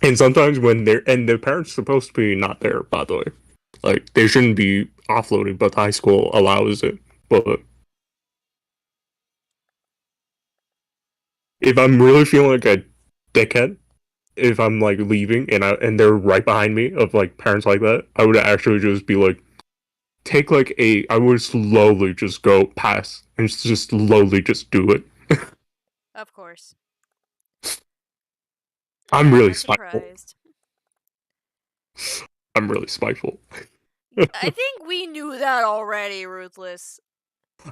And sometimes when the parents supposed to be not there, by the way, like they shouldn't be offloading, but high school allows it. But if I'm really feeling like a dickhead, if I'm like leaving and they're right behind me of like parents like that, I would actually just be like, I would slowly just go past and just slowly just do it. Of course. I'm I'm really not spiteful. surprised. I'm really spiteful. I think we knew that already, Ruthless.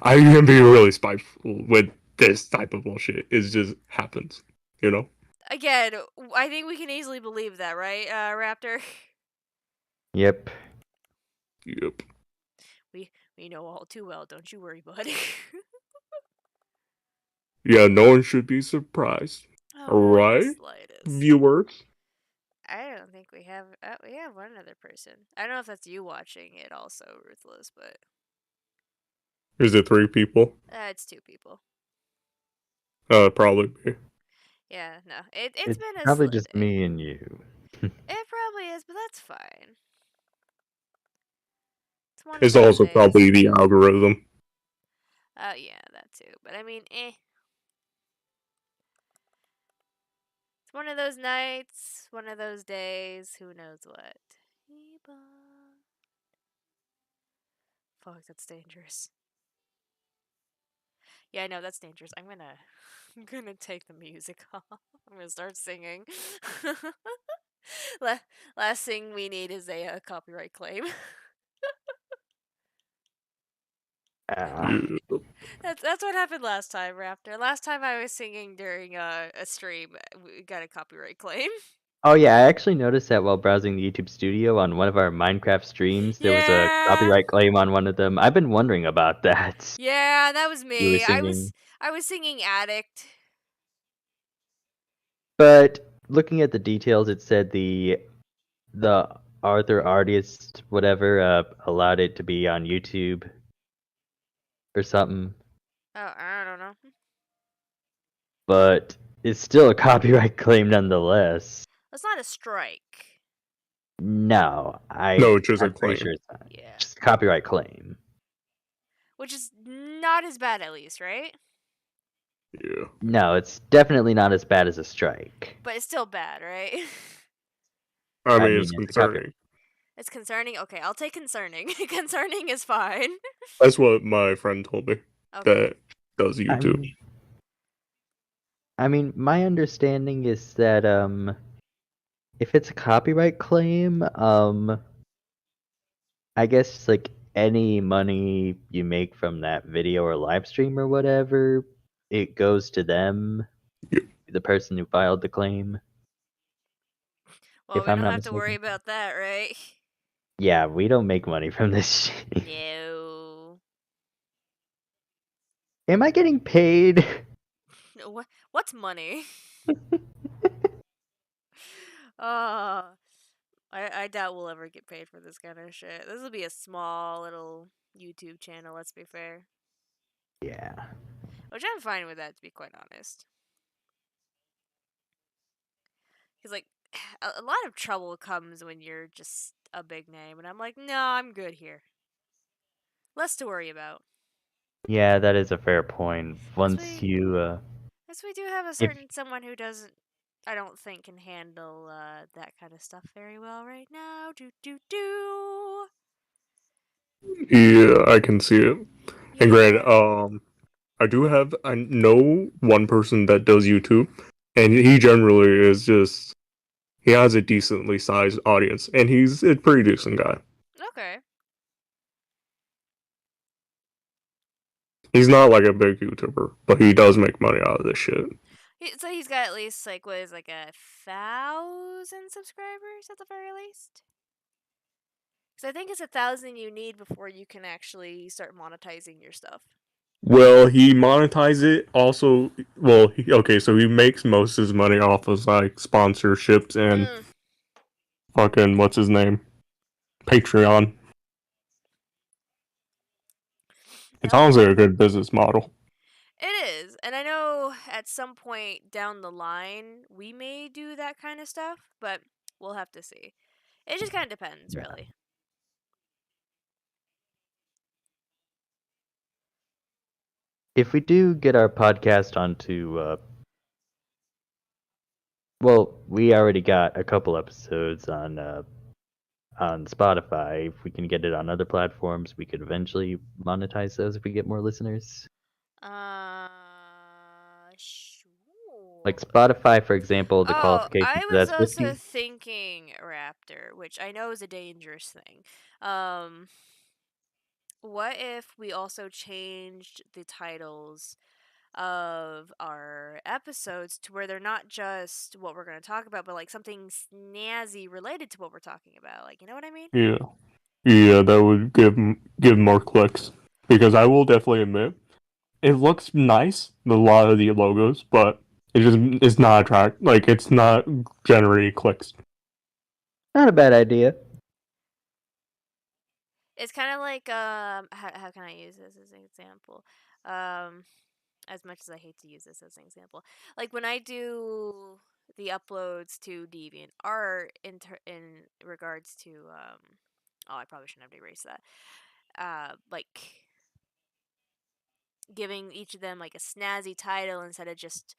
I can be really spiteful with this type of bullshit. It just happens, you know? Again, I think we can easily believe that, right, Raptor? Yep. Yep. We know all too well, don't you worry, buddy. Yeah, no one should be surprised. Oh, not in the Alright? slightest. Viewers? I don't think we have. We have one other person. I don't know if that's you watching it, also, Ruthless, but Is it 3 people? it's 2 people. Probably me. Yeah, no, it's It's been a probably slow just day. me and you. It probably is, but that's fine. It's one of It's those also days. probably the algorithm. Oh yeah, that too. But I mean, It's one of those nights, one of those days. Who knows what? Fuck, that's dangerous. Yeah, I know that's dangerous. I'm gonna take the music off. I'm gonna start singing. Last thing we need is a copyright claim. Ah. Yeah. That's what happened last time, Raptor. Last time I was singing during a stream, we got a copyright claim. Oh yeah, I actually noticed that while browsing the YouTube studio on one of our Minecraft streams, there was a Yeah, copyright claim on one of them. I've been wondering about that. yeah, that was You were me. singing. I was singing Addict. But looking at the details, it said the Arthur artist whatever allowed it to be on YouTube or something. Oh, I don't know. But it's still a copyright claim nonetheless. That's not a strike. No, No, it's just a I'm pretty claim. sure it's not. Yeah, Just a copyright claim. which is not as bad, at least, right? Yeah. No, it's definitely not as bad as a strike. But it's still bad, right? I mean, mean, it's it's a copyright. concerning. It's concerning. Okay, I'll take concerning. Concerning is fine. That's what my friend told me Okay. that does YouTube. I mean, my understanding is that if it's a copyright claim, I guess like any money you make from that video or live stream or whatever, it goes to them, Yep. the person who filed the claim. Well, If we I'm don't not have to worry mistaken. about that, right? Yeah, we don't make money from this shit. No. Am I getting paid? What's money? Uh, I doubt we'll ever get paid for this kind of shit. This will be a small little YouTube channel, let's be fair. Yeah. Which I'm fine with that, to be quite honest. Because, like, a lot of trouble comes when you're just a big name, and I'm like, no, I'm good here. Less to worry about. Yeah, that is a fair point. Once we- you Yes, we do have a if certain someone who doesn't, I don't think, can handle that kind of stuff very well right now. Do. Yeah, I can see it. And granted, Yeah. I know one person that does YouTube, and he generally is just he has a decently sized audience, and he's a pretty decent guy. Okay. He's not like a big YouTuber, but he does make money out of this shit. So he's got at least like what is like 1,000 subscribers at the very least. Because I think it's 1,000 you need before you can actually start monetizing your stuff. Well, he monetizes it also. Well, okay, so he makes most of his money off of like sponsorships and fucking what's his name, Patreon. It Yep. sounds like a good business model. It at some point down the line, we may do that kind of stuff, but we'll have to see. It just kind of depends, Yeah. really. If we do get our podcast onto, well, we already got a couple episodes on Spotify. If we can get it on other platforms, we could eventually monetize those if we get more listeners. Like Sure. Spotify, for example, the Oh, qualification I for was that's also 50. thinking Raptor, which I know is a dangerous thing. What if we also changed the titles of our episodes to where they're not just what we're going to talk about, but like something snazzy related to what we're talking about? Like, you know what I mean? Yeah, yeah, that would give more clicks because I will definitely admit it looks nice, a lot of the logos, but it's not attract like it's not generating clicks. Not a bad idea. It's kind of like how can I use this as an example? As much as I hate to use this as an example, like when I do the uploads to DeviantArt in regards to oh, I probably shouldn't have erased that. Like giving each of them like a snazzy title instead of just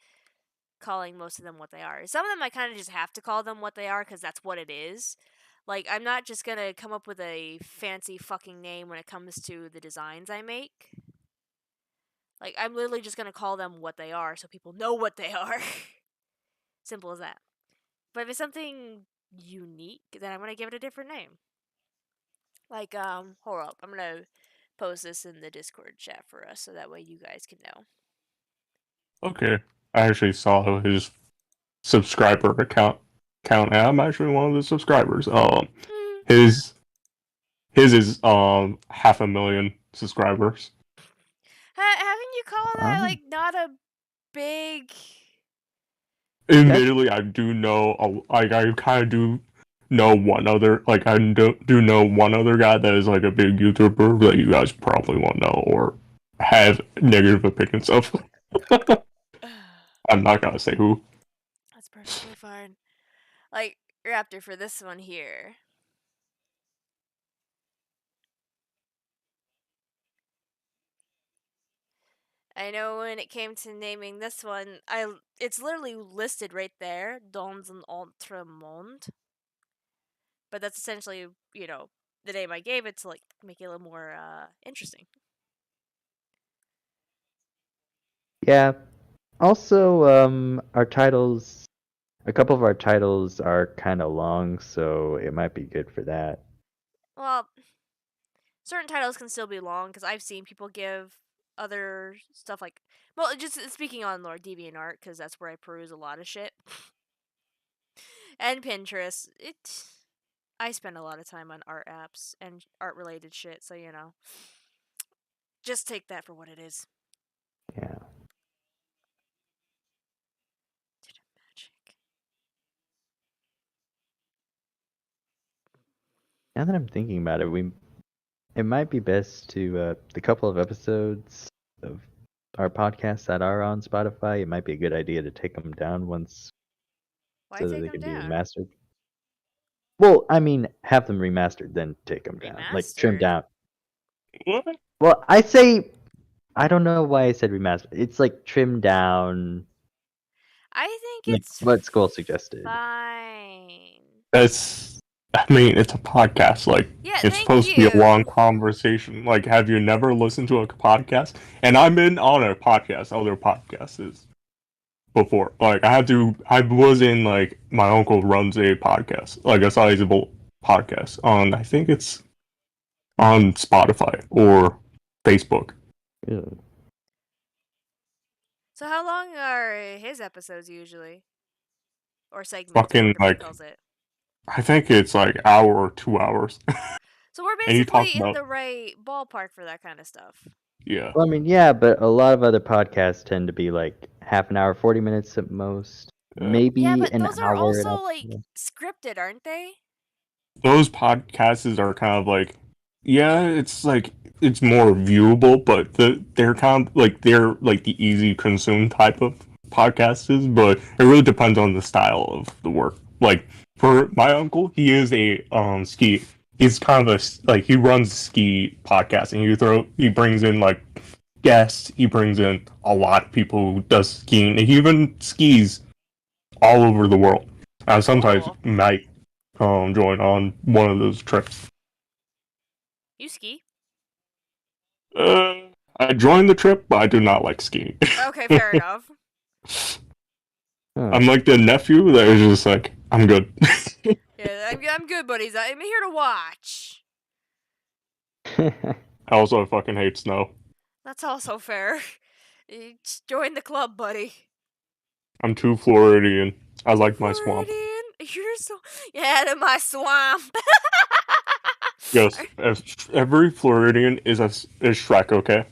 calling most of them what they are. Some of them I kind of just have to call them what they are because that's what it is. Like, I'm not just gonna come up with a fancy fucking name when it comes to the designs I make. Like, I'm literally just gonna call them what they are so people know what they are. Simple as that. But if it's something unique, then I'm gonna give it a different name. Like, hold up. I'm gonna post this in the Discord chat for us so that way you guys can know. Okay, I actually saw his subscriber count, and I'm actually one of the subscribers. Hmm. His his is 500,000 subscribers. Haven't you call that, Um, like, not a big. Admittedly, I do know, like I kind of do know one other, like I do know one other guy that is like a big YouTuber that you guys probably won't know or have negative opinions of. I'm not gonna say who. That's perfectly fine. Like, Raptor, for this one here. I know when it came to naming this one, it's literally listed right there, Dans un autre monde. But that's essentially, the name I gave it to like make it a little more interesting. yeah. Also, our titles, a couple of our titles are kind of long, so it might be good for that. Well, certain titles can still be long because I've seen people give other stuff like, well, just speaking on Lord DeviantArt because that's where I peruse a lot of shit, and Pinterest. I spend a lot of time on art apps and art related shit, so just take that for what it is. Yeah. Magic. Now that I'm thinking about it, it might be best to the couple of episodes of our podcast that are on Spotify. It might be a good idea to take them down once Why so that take they them can be down? remastered. Well, I mean, have them remastered, then take them down, like trimmed Remastered? down. What? Well, I don't know why I said remastered. It's like trimmed down, I think like it's what Skull suggested. fine. I mean, it's a podcast. Like, Yeah, it's thank supposed to be a long you. conversation. Like, have you never listened to a podcast? And I'm in on a podcast, other podcasts before. Like, I was in, like, my uncle runs a podcast, like a sizable podcast on, I think it's on Spotify or Facebook. Ew. So how long are his episodes usually? Or segments, or Fucking, whatever he like, calls it. I think it's like hour or 2 hours. So we're And he talks basically in about, the right ballpark for that kind of stuff. yeah. Well, I mean, yeah, but a lot of other podcasts tend to be like half an hour, 40 minutes at most, Yeah. Yeah, maybe but an those are hour. also like scripted, aren't they? Those podcasts are kind of like, yeah, it's like it's more viewable, but they're kind of like they're like the easy consume type of podcast is, but it really depends on the style of the work. Like for my uncle, he is a ski. He's kind of a like he runs a ski podcast, and he brings in like guests. He brings in a lot of people who does skiing. And he even skis all over the world. I sometimes Cool. might join on one of those trips. You ski? I joined the trip, but I do not like skiing. Okay, fair enough. Huh. I'm like the nephew that is just like, I'm good. Yeah, I'm good, buddies. I'm here to watch. I also fucking hate snow. That's also fair. You just join the club, buddy. I'm too Floridian. I like my swamp. Floridian, you're so yeah, in my swamp. Yes, every Floridian is Shrek. Okay.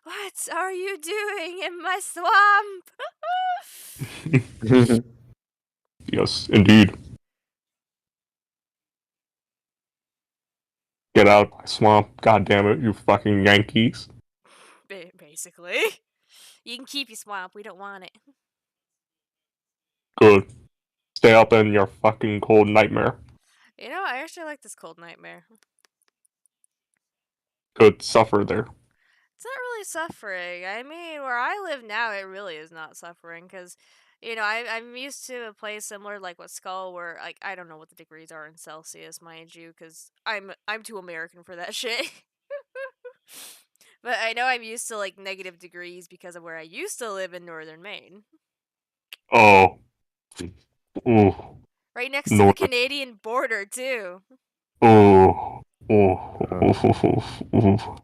What are you doing in my swamp? Yes, indeed. Get out of my swamp. God damn it, you fucking Yankees. Basically, you can keep your swamp. We don't want it. Good. Stay up in your fucking cold nightmare. You know, I actually like this cold nightmare. Good. Suffer there. It's not really suffering. I mean, where I live now, it really is not suffering because, you know, I'm used to a place similar like what Skull, where like I don't know what the degrees are in Celsius, mind you, because I'm too American for that shit. But I know I'm used to like negative degrees because of where I used to live in northern Maine, Oh. Ooh. right next to the North. Canadian border too. Oh. Oh.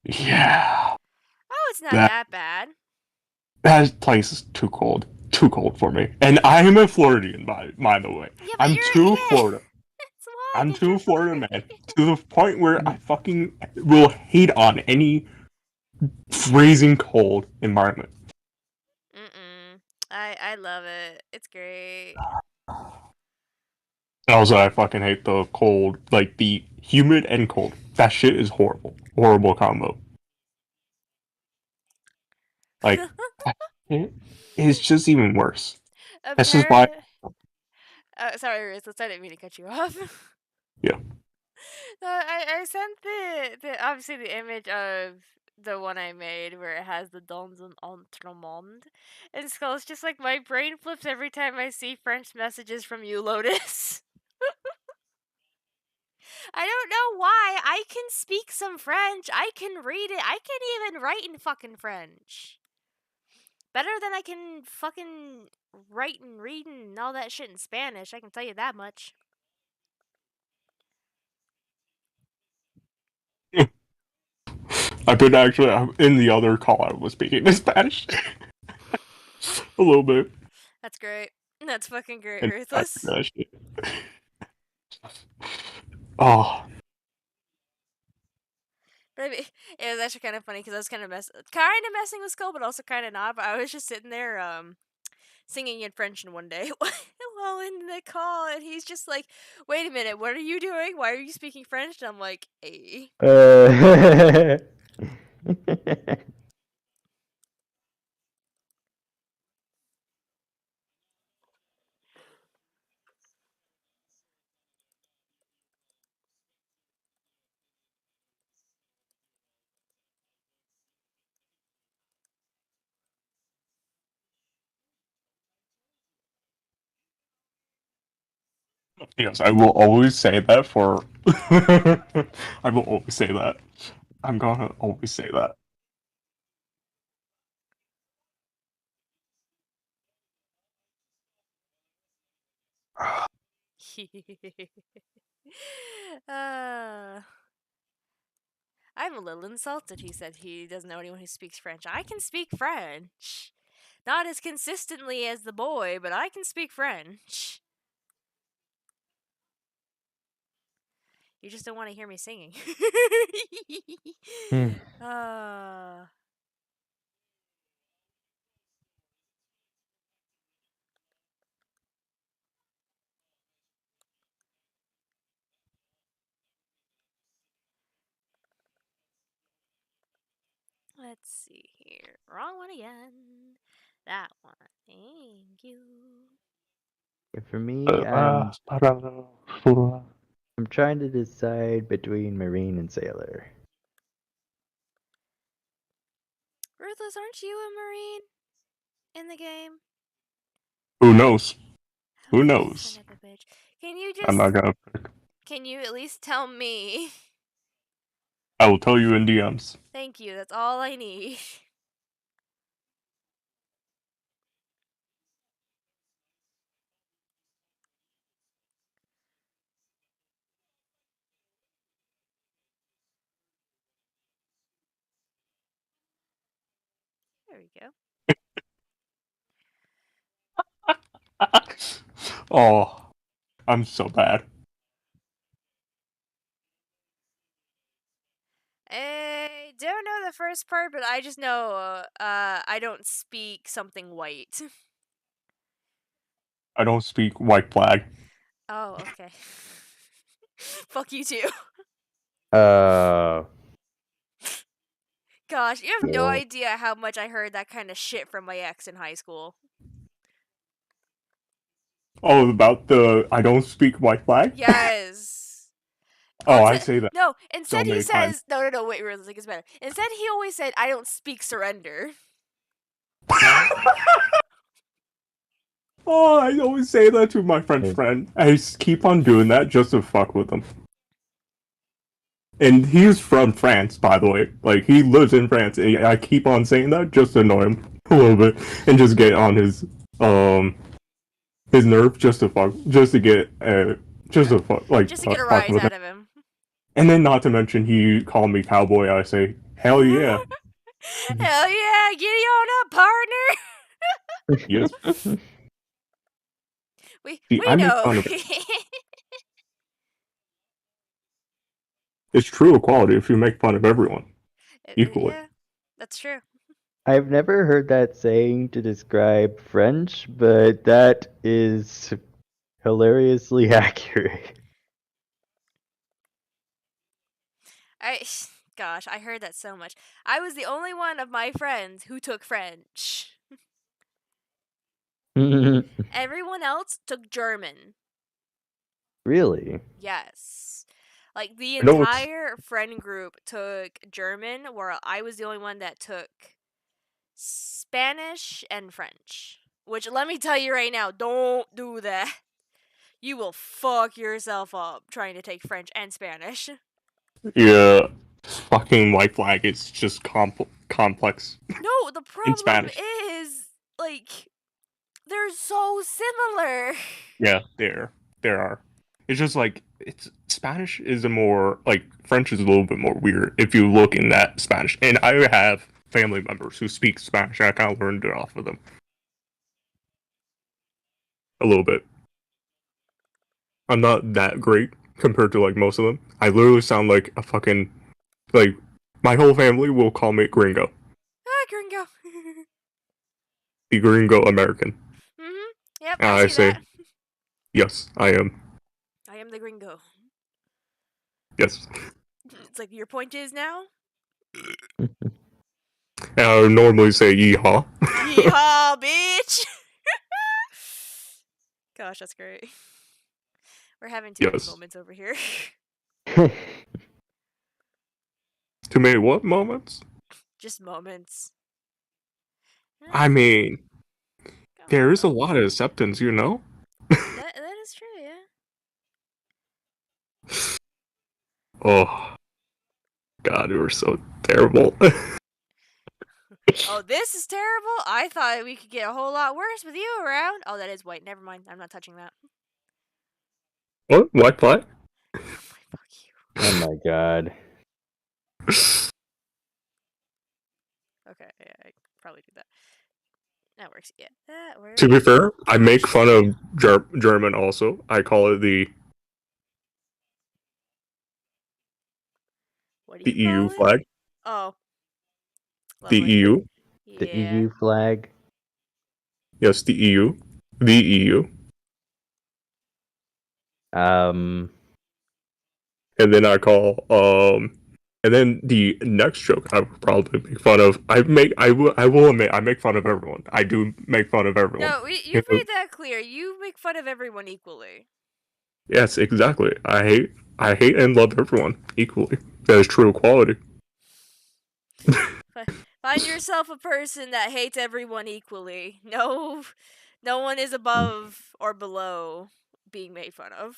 Yeah. Oh, it's not That that bad. that place is too cold. Too cold for me. And I am a Floridian, by the way. Yeah, but I'm you're too yeah. Florida. That's why, I'm 'cause you're too Florida, man. Floridian. To the point where I fucking will hate on any freezing cold environment. I love it. It's great. Also, I fucking hate the cold, like the humid and cold. That shit is horrible. Horrible combo. Like, it's just even worse. That's just why. Apparently, sorry, Ruthless. I didn't mean to cut you off. Yeah. I sent the obviously the image of the one I made where it has the Dans un Entremond, and Skull's just like my brain flips every time I see French messages from you, Lotus. I don't know why. I can speak some French. I can read it. I can even write in fucking French. Better than I can fucking write and read and all that shit in Spanish. I can tell you that much. I've been actually in the other call. I was speaking in Spanish a little bit, That's great. That's fucking great, and I Ruthless. that shit. Oh, But I mean, it was actually kind of funny because I was kind of messing with Skull, but also kind of not. But I was just sitting there, singing in French in one day while in the call, and he's just like, "Wait a minute, what are you doing? Why are you speaking French?" And I'm like, "Hey." yes, I will always say that for. I will always say that. I'm gonna always say that. uh, I'm a little insulted. He said he doesn't know anyone who speaks French. I can speak French. Not as consistently as the boy, but I can speak French. You just don't want to hear me singing. uh, Let's see here. Wrong one again. That one. Thank you. For me, I'm trying to decide between Marine and Sailor. Ruthless, aren't you a Marine in the game? Who knows? Who Oh, knows? son of a bitch. Can you I'm not just. gonna. Can you at least tell me? I will tell you in DMs. Thank you, that's all I need. There we go. Oh, I'm so bad. I don't know the first part, but I just know I don't speak something white. I don't speak white flag. Oh, okay. Fuck you too. Uh, Gosh, you have no well, idea how much I heard that kind of shit from my ex in high school. Oh, about the I don't speak white flag? Yes. Oh, I say that No, so instead he many times. says no, wait, really, it's better. Instead he always said I don't speak surrender. Oh, I always say that to my French friend. I keep on doing that just to fuck with him. And he's from France, by the way. Like, he lives in France. And I keep on saying that just to annoy him a little bit and just get on his nerve just to fuck, just to get, just to fuck, like, Just to get a fuck rise with him. out of him. And then, not to mention, he called me cowboy. I say, hell yeah. Hell yeah, giddy on up, partner. Yes. we See, we I make know. fun of it. It's true equality if you make fun of everyone equally. Yeah, that's true. I've never heard that saying to describe French, but that is hilariously accurate. I gosh, I heard that so much. I was the only one of my friends who took French. Everyone else took German. Really? Yes. Like the I know it's entire friend group took German, where I was the only one that took Spanish and French. Which let me tell you right now, don't do that. You will fuck yourself up trying to take French and Spanish. yeah, fucking white flag is just complex No, the in problem Spanish. is like they're so similar. Yeah, there are. It's just like it's Spanish is a more like French is a little bit more weird if you look in that Spanish. And I have family members who speak Spanish. And I kind of learned it off of them a little bit. I'm not that great compared to like most of them. I literally sound like a fucking like my whole family will call me gringo, Ah, gringo. the gringo American. Yep, And I I see say that. yes, I am. I am the gringo. Yes, It's like your point is now. and I would normally say yeehaw. Yeehaw, bitch! Gosh, that's great. We're having too many Yes, moments over here. too many what moments? Just moments. I mean, there is a Oh, lot of acceptance, you know. that is true, yeah. Oh God, we were so terrible. Oh, this is terrible. I thought we could get a whole lot worse with you around. Oh, that is white. Never mind. I'm not touching that. What? White flag? Oh my fuck you. Oh my god. Okay, yeah, I could probably do that. That works. Yeah, that works. To be fair, I make fun of German also. I call it What do the you call EU it? flag. Oh, The lovely. EU. The Yeah. EU flag. Yes, the EU. The EU. Um, And then I call And then the next joke I would probably make fun of. I will admit I make fun of everyone. I do make fun of everyone. No, you've made that clear. You make fun of everyone equally. Yes, exactly. I hate and love everyone equally. That is true equality. Find yourself a person that hates everyone equally. No one is above or below being made fun of.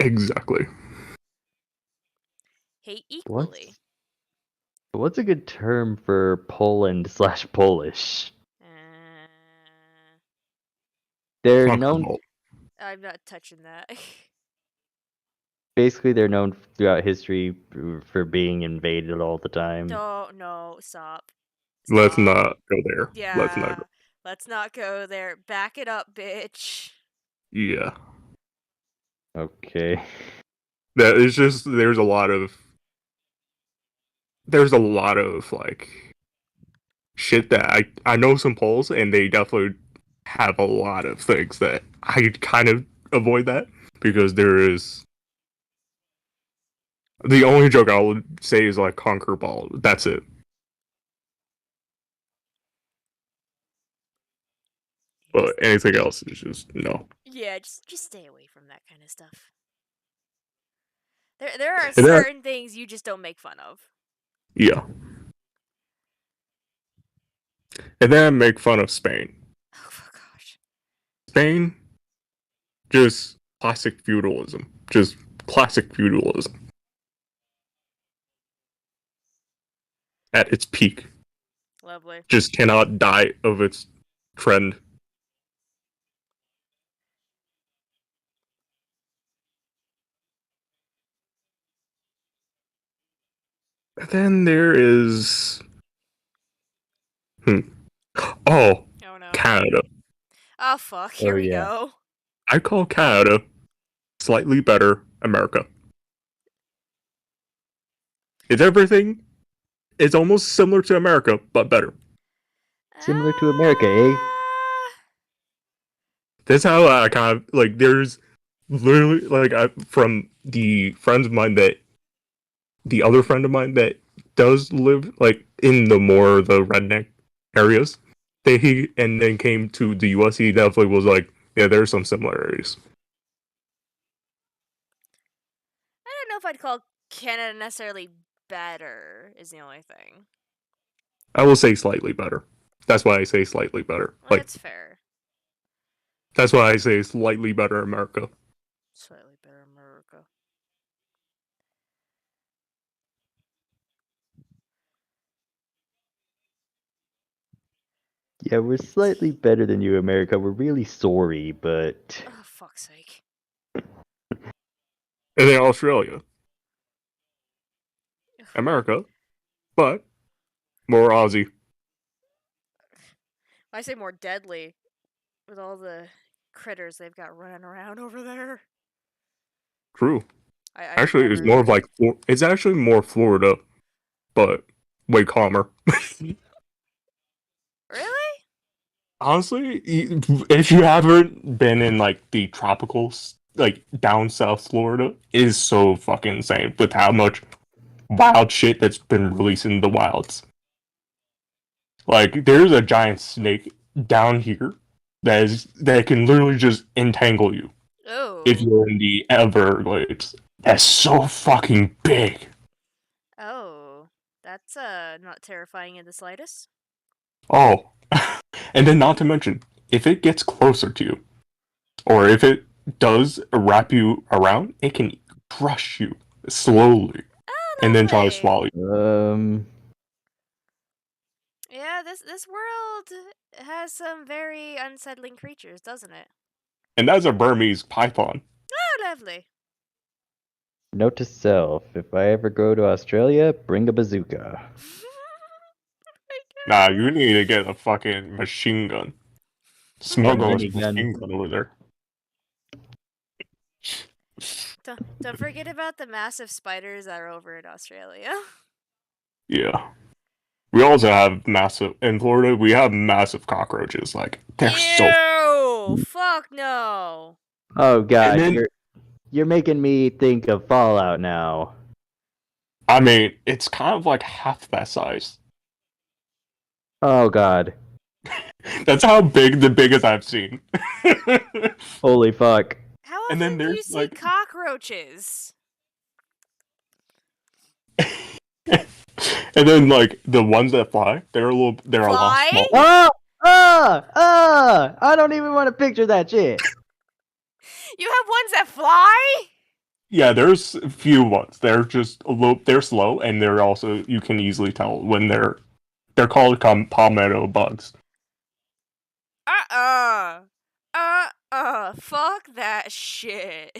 Exactly. Hate equally. What's a good term for Poland/Polish? They're Fuck known. all. I'm not touching that. Basically, they're known throughout history for being invaded all the time. No, stop. Let's not go there. Yeah, let's not go there. Back it up, bitch. Yeah. Okay. That is just there's a lot of like shit that I know some Poles and they definitely have a lot of things that I kind of avoid that because there is the only joke I would say is like conquer ball. That's it. But anything else is just no. Yeah, just stay away from that kind of stuff. There are And then, certain things you just don't make fun of. yeah. And then I make fun of Spain. Oh gosh. Spain, just classic feudalism. Just classic feudalism. At its peak. Lovely. Just cannot die of its trend. And then there is oh, Oh no. Canada. Oh fuck, here we yeah. go. I call Canada slightly better America. It's everything. It's almost similar to America, but better. Similar to America, eh? That's how I kind of like. There's literally like from the friends of mine that the other friend of mine that does live like in the more the redneck areas. He and then came to the US. He definitely was like, yeah, there's some similarities. I don't know if I'd call Canada necessarily better, is the only thing. I will say slightly better. That's why I say slightly better. Well, Like that's fair. that's why I say slightly better America. Slightly better America. Yeah, we're slightly better than you, America. We're really sorry, but Oh fuck's sake. And then Australia, America, but more Aussie. I say more deadly with all the critters they've got running around over there. True. I've Actually, it's never... more of like it's actually more Florida, but way calmer. Really? Honestly, if you haven't been in like the tropicals, like down south Florida, it is so fucking insane with how much wild shit that's been released in the wilds. Like, there's a giant snake down here that can literally just entangle you if Oh. you're in the Everglades. That's so fucking big. Oh. That's not terrifying in the slightest. Oh, and then not to mention, if it gets closer to you, or if it does wrap you around, it can crush you slowly and then try to swallow you. Yeah, this world has some very unsettling creatures, doesn't it? And that's a Burmese python. Oh, lovely. note to self: if I ever go to Australia, bring a bazooka. Nah, you need to get a fucking machine gun. Smuggle a Minigun. machine gun over there. Don't forget about the massive spiders that are over in Australia. Yeah. We also have massive in Florida. We have massive cockroaches. Like they're Ew! Fuck no! Oh god, then- you're making me think of Fallout now. I mean, it's kind of like half that size. Oh god. That's how big the biggest I've seen. Holy fuck. How And often then do there's you see like, cockroaches? and then like the ones that fly, they're a lot Fly? smaller. Oh! I don't even want to picture that shit. You have ones that fly? Yeah, there's a few ones. They're just a little, they're slow, and they're also you can easily tell when they're called palmetto bugs. Uh-uh. Fuck that shit.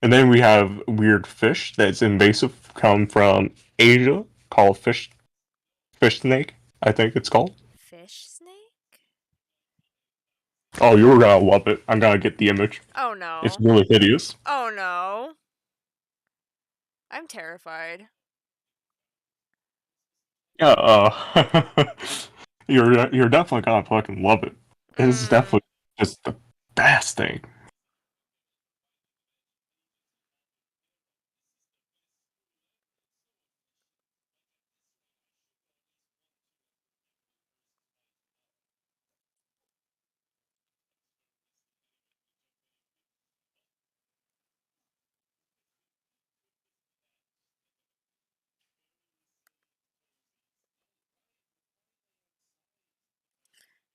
And then we have weird fish that's invasive, come from Asia, called fish snake. I think it's called. Fish snake? Oh, you're gonna love it. I'm gonna get the image. Oh It's no. really hideous. Oh no. I'm terrified. Yeah, you're definitely gonna fucking love it. It's Mm. definitely just the best thing.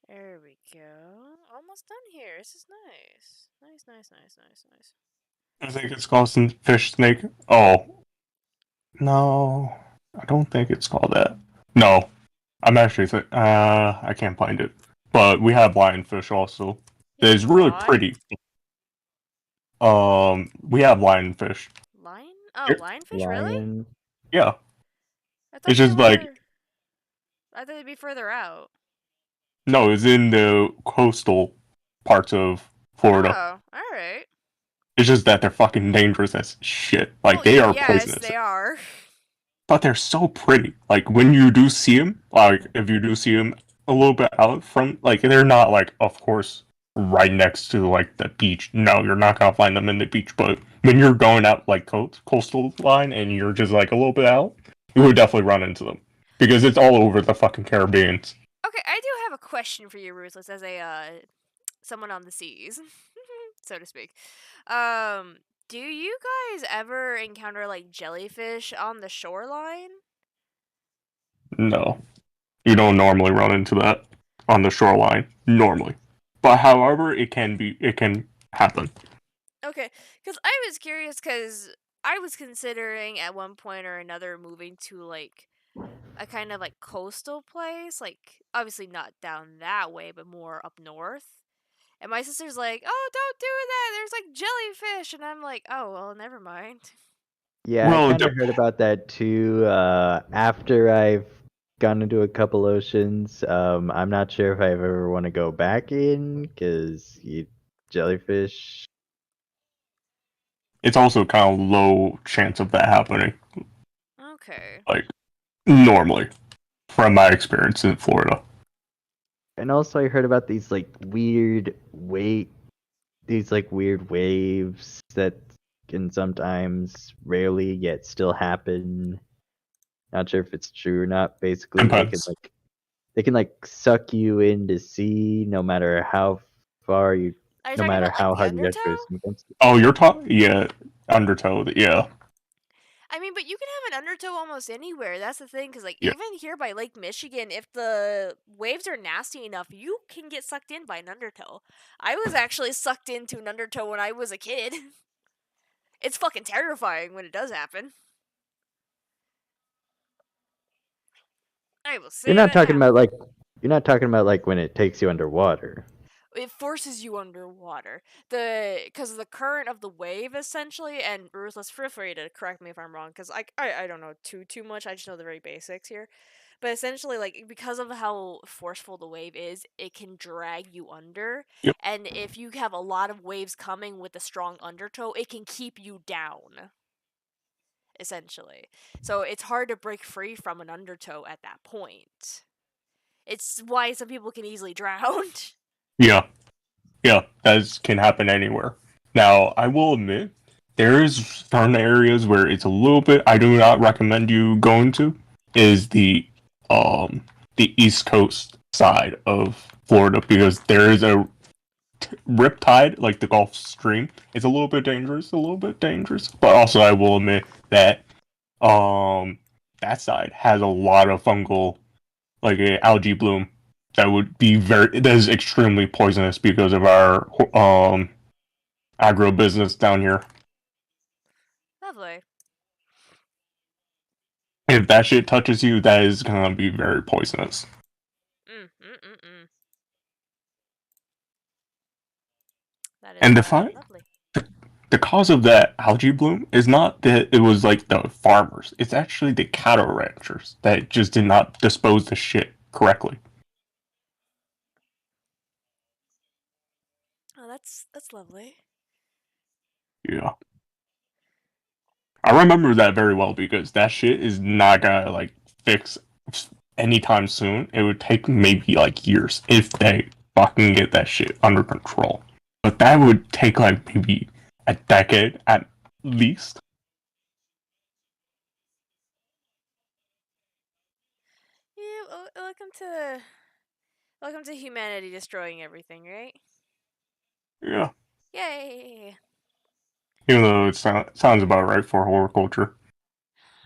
There we go. Almost done here. This is nice. Nice. I think it's called some fish snake. Oh no, I don't think it's called that. No, I'm actually I can't find it. But we have lionfish also. You have It's really what? pretty. We have lionfish. Lion? Oh, Here- lionfish, really? Lion. Yeah, I it's thought they just like were. I thought they'd be further out. no, it's in the coastal parts of Florida. Oh, alright. It's just that they're fucking dangerous as shit. Like Well, they are yes, poisonous, they are. but they're so pretty. Like when you do see them, like if you do see them a little bit out from, like they're not like, of course, right next to like the beach. No, you're not gonna find them in the beach. But when you're going out like coastal line and you're just like a little bit out, you would definitely run into them because it's all over the fucking Caribbean. Okay, I do have a question for you, Ruthless, as a someone on the seas, so to speak. Do you guys ever encounter like jellyfish on the shoreline? No, you don't normally run into that on the shoreline normally. But however, it can happen. Okay, because I was curious because I was considering at one point or another moving to like a kind of like coastal place, like obviously not down that way, but more up north. And my sister's like, "Oh, don't do that. There's like jellyfish." And I'm like, "Oh, well, never mind." Yeah, I Well, kind of heard about that too. After I've gone into a couple oceans, I'm not sure if I ever want to go back in because jellyfish. it's also kind of low chance of that happening. Okay. Like normally, from my experience in Florida. And also, I heard about these like weird waves that can sometimes, rarely, yet still happen. Not sure if it's true or not. Basically, Depends. they can like suck you into sea no matter how far you Are you no talking matter about like how the hard you guys try to undertow? swim against it. Oh, you're talking, yeah, undertow. Yeah, I mean, but you can have an undertow almost anywhere. That's the thing, because like yeah. even here by Lake Michigan, if the waves are nasty enough, you can get sucked in by an undertow. I was actually sucked into an undertow when I was a kid. It's fucking terrifying when it does happen. I will You're say not that talking now. about like you're not talking about like when it takes you underwater. It forces you underwater. Because of the current of the wave, essentially. And Ruthless, feel free to correct me if I'm wrong, because I don't know too much. I just know the very basics here. But essentially, like because of how forceful the wave is, it can drag you under. Yep. And if you have a lot of waves coming with a strong undertow, it can keep you down. Essentially, so it's hard to break free from an undertow at that point. It's why some people can easily drown. Yeah, yeah, that can happen anywhere. Now, I will admit, there's certain areas where it's a little bit. I do not recommend you going to. Is the East Coast side of Florida because there is a riptide, like the Gulf Stream. It's a little bit dangerous, a little bit dangerous. But also, I will admit that that side has a lot of fungal, like a algae bloom that would be that is extremely poisonous because of our agro business down here. Lovely. If that shit touches you, that is gonna be very poisonous. That is And lovely. the cause of that algae bloom is not that it was like the farmers. It's actually the cattle ranchers that just did not dispose the shit correctly. Oh, that's lovely. Yeah. I remember that very well because that shit is not gonna like fix anytime soon. It would take maybe like years if they fucking get that shit under control. But that would take like maybe a decade at least. Yeah, welcome to humanity destroying everything, right? Yeah. Yay! Even though it sounds about right for horticulture.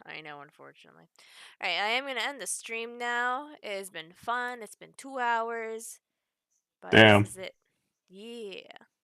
I know, unfortunately. Alright, I am going to end the stream now. It has been fun. It's been 2 hours. But this Damn. is it. Yeah.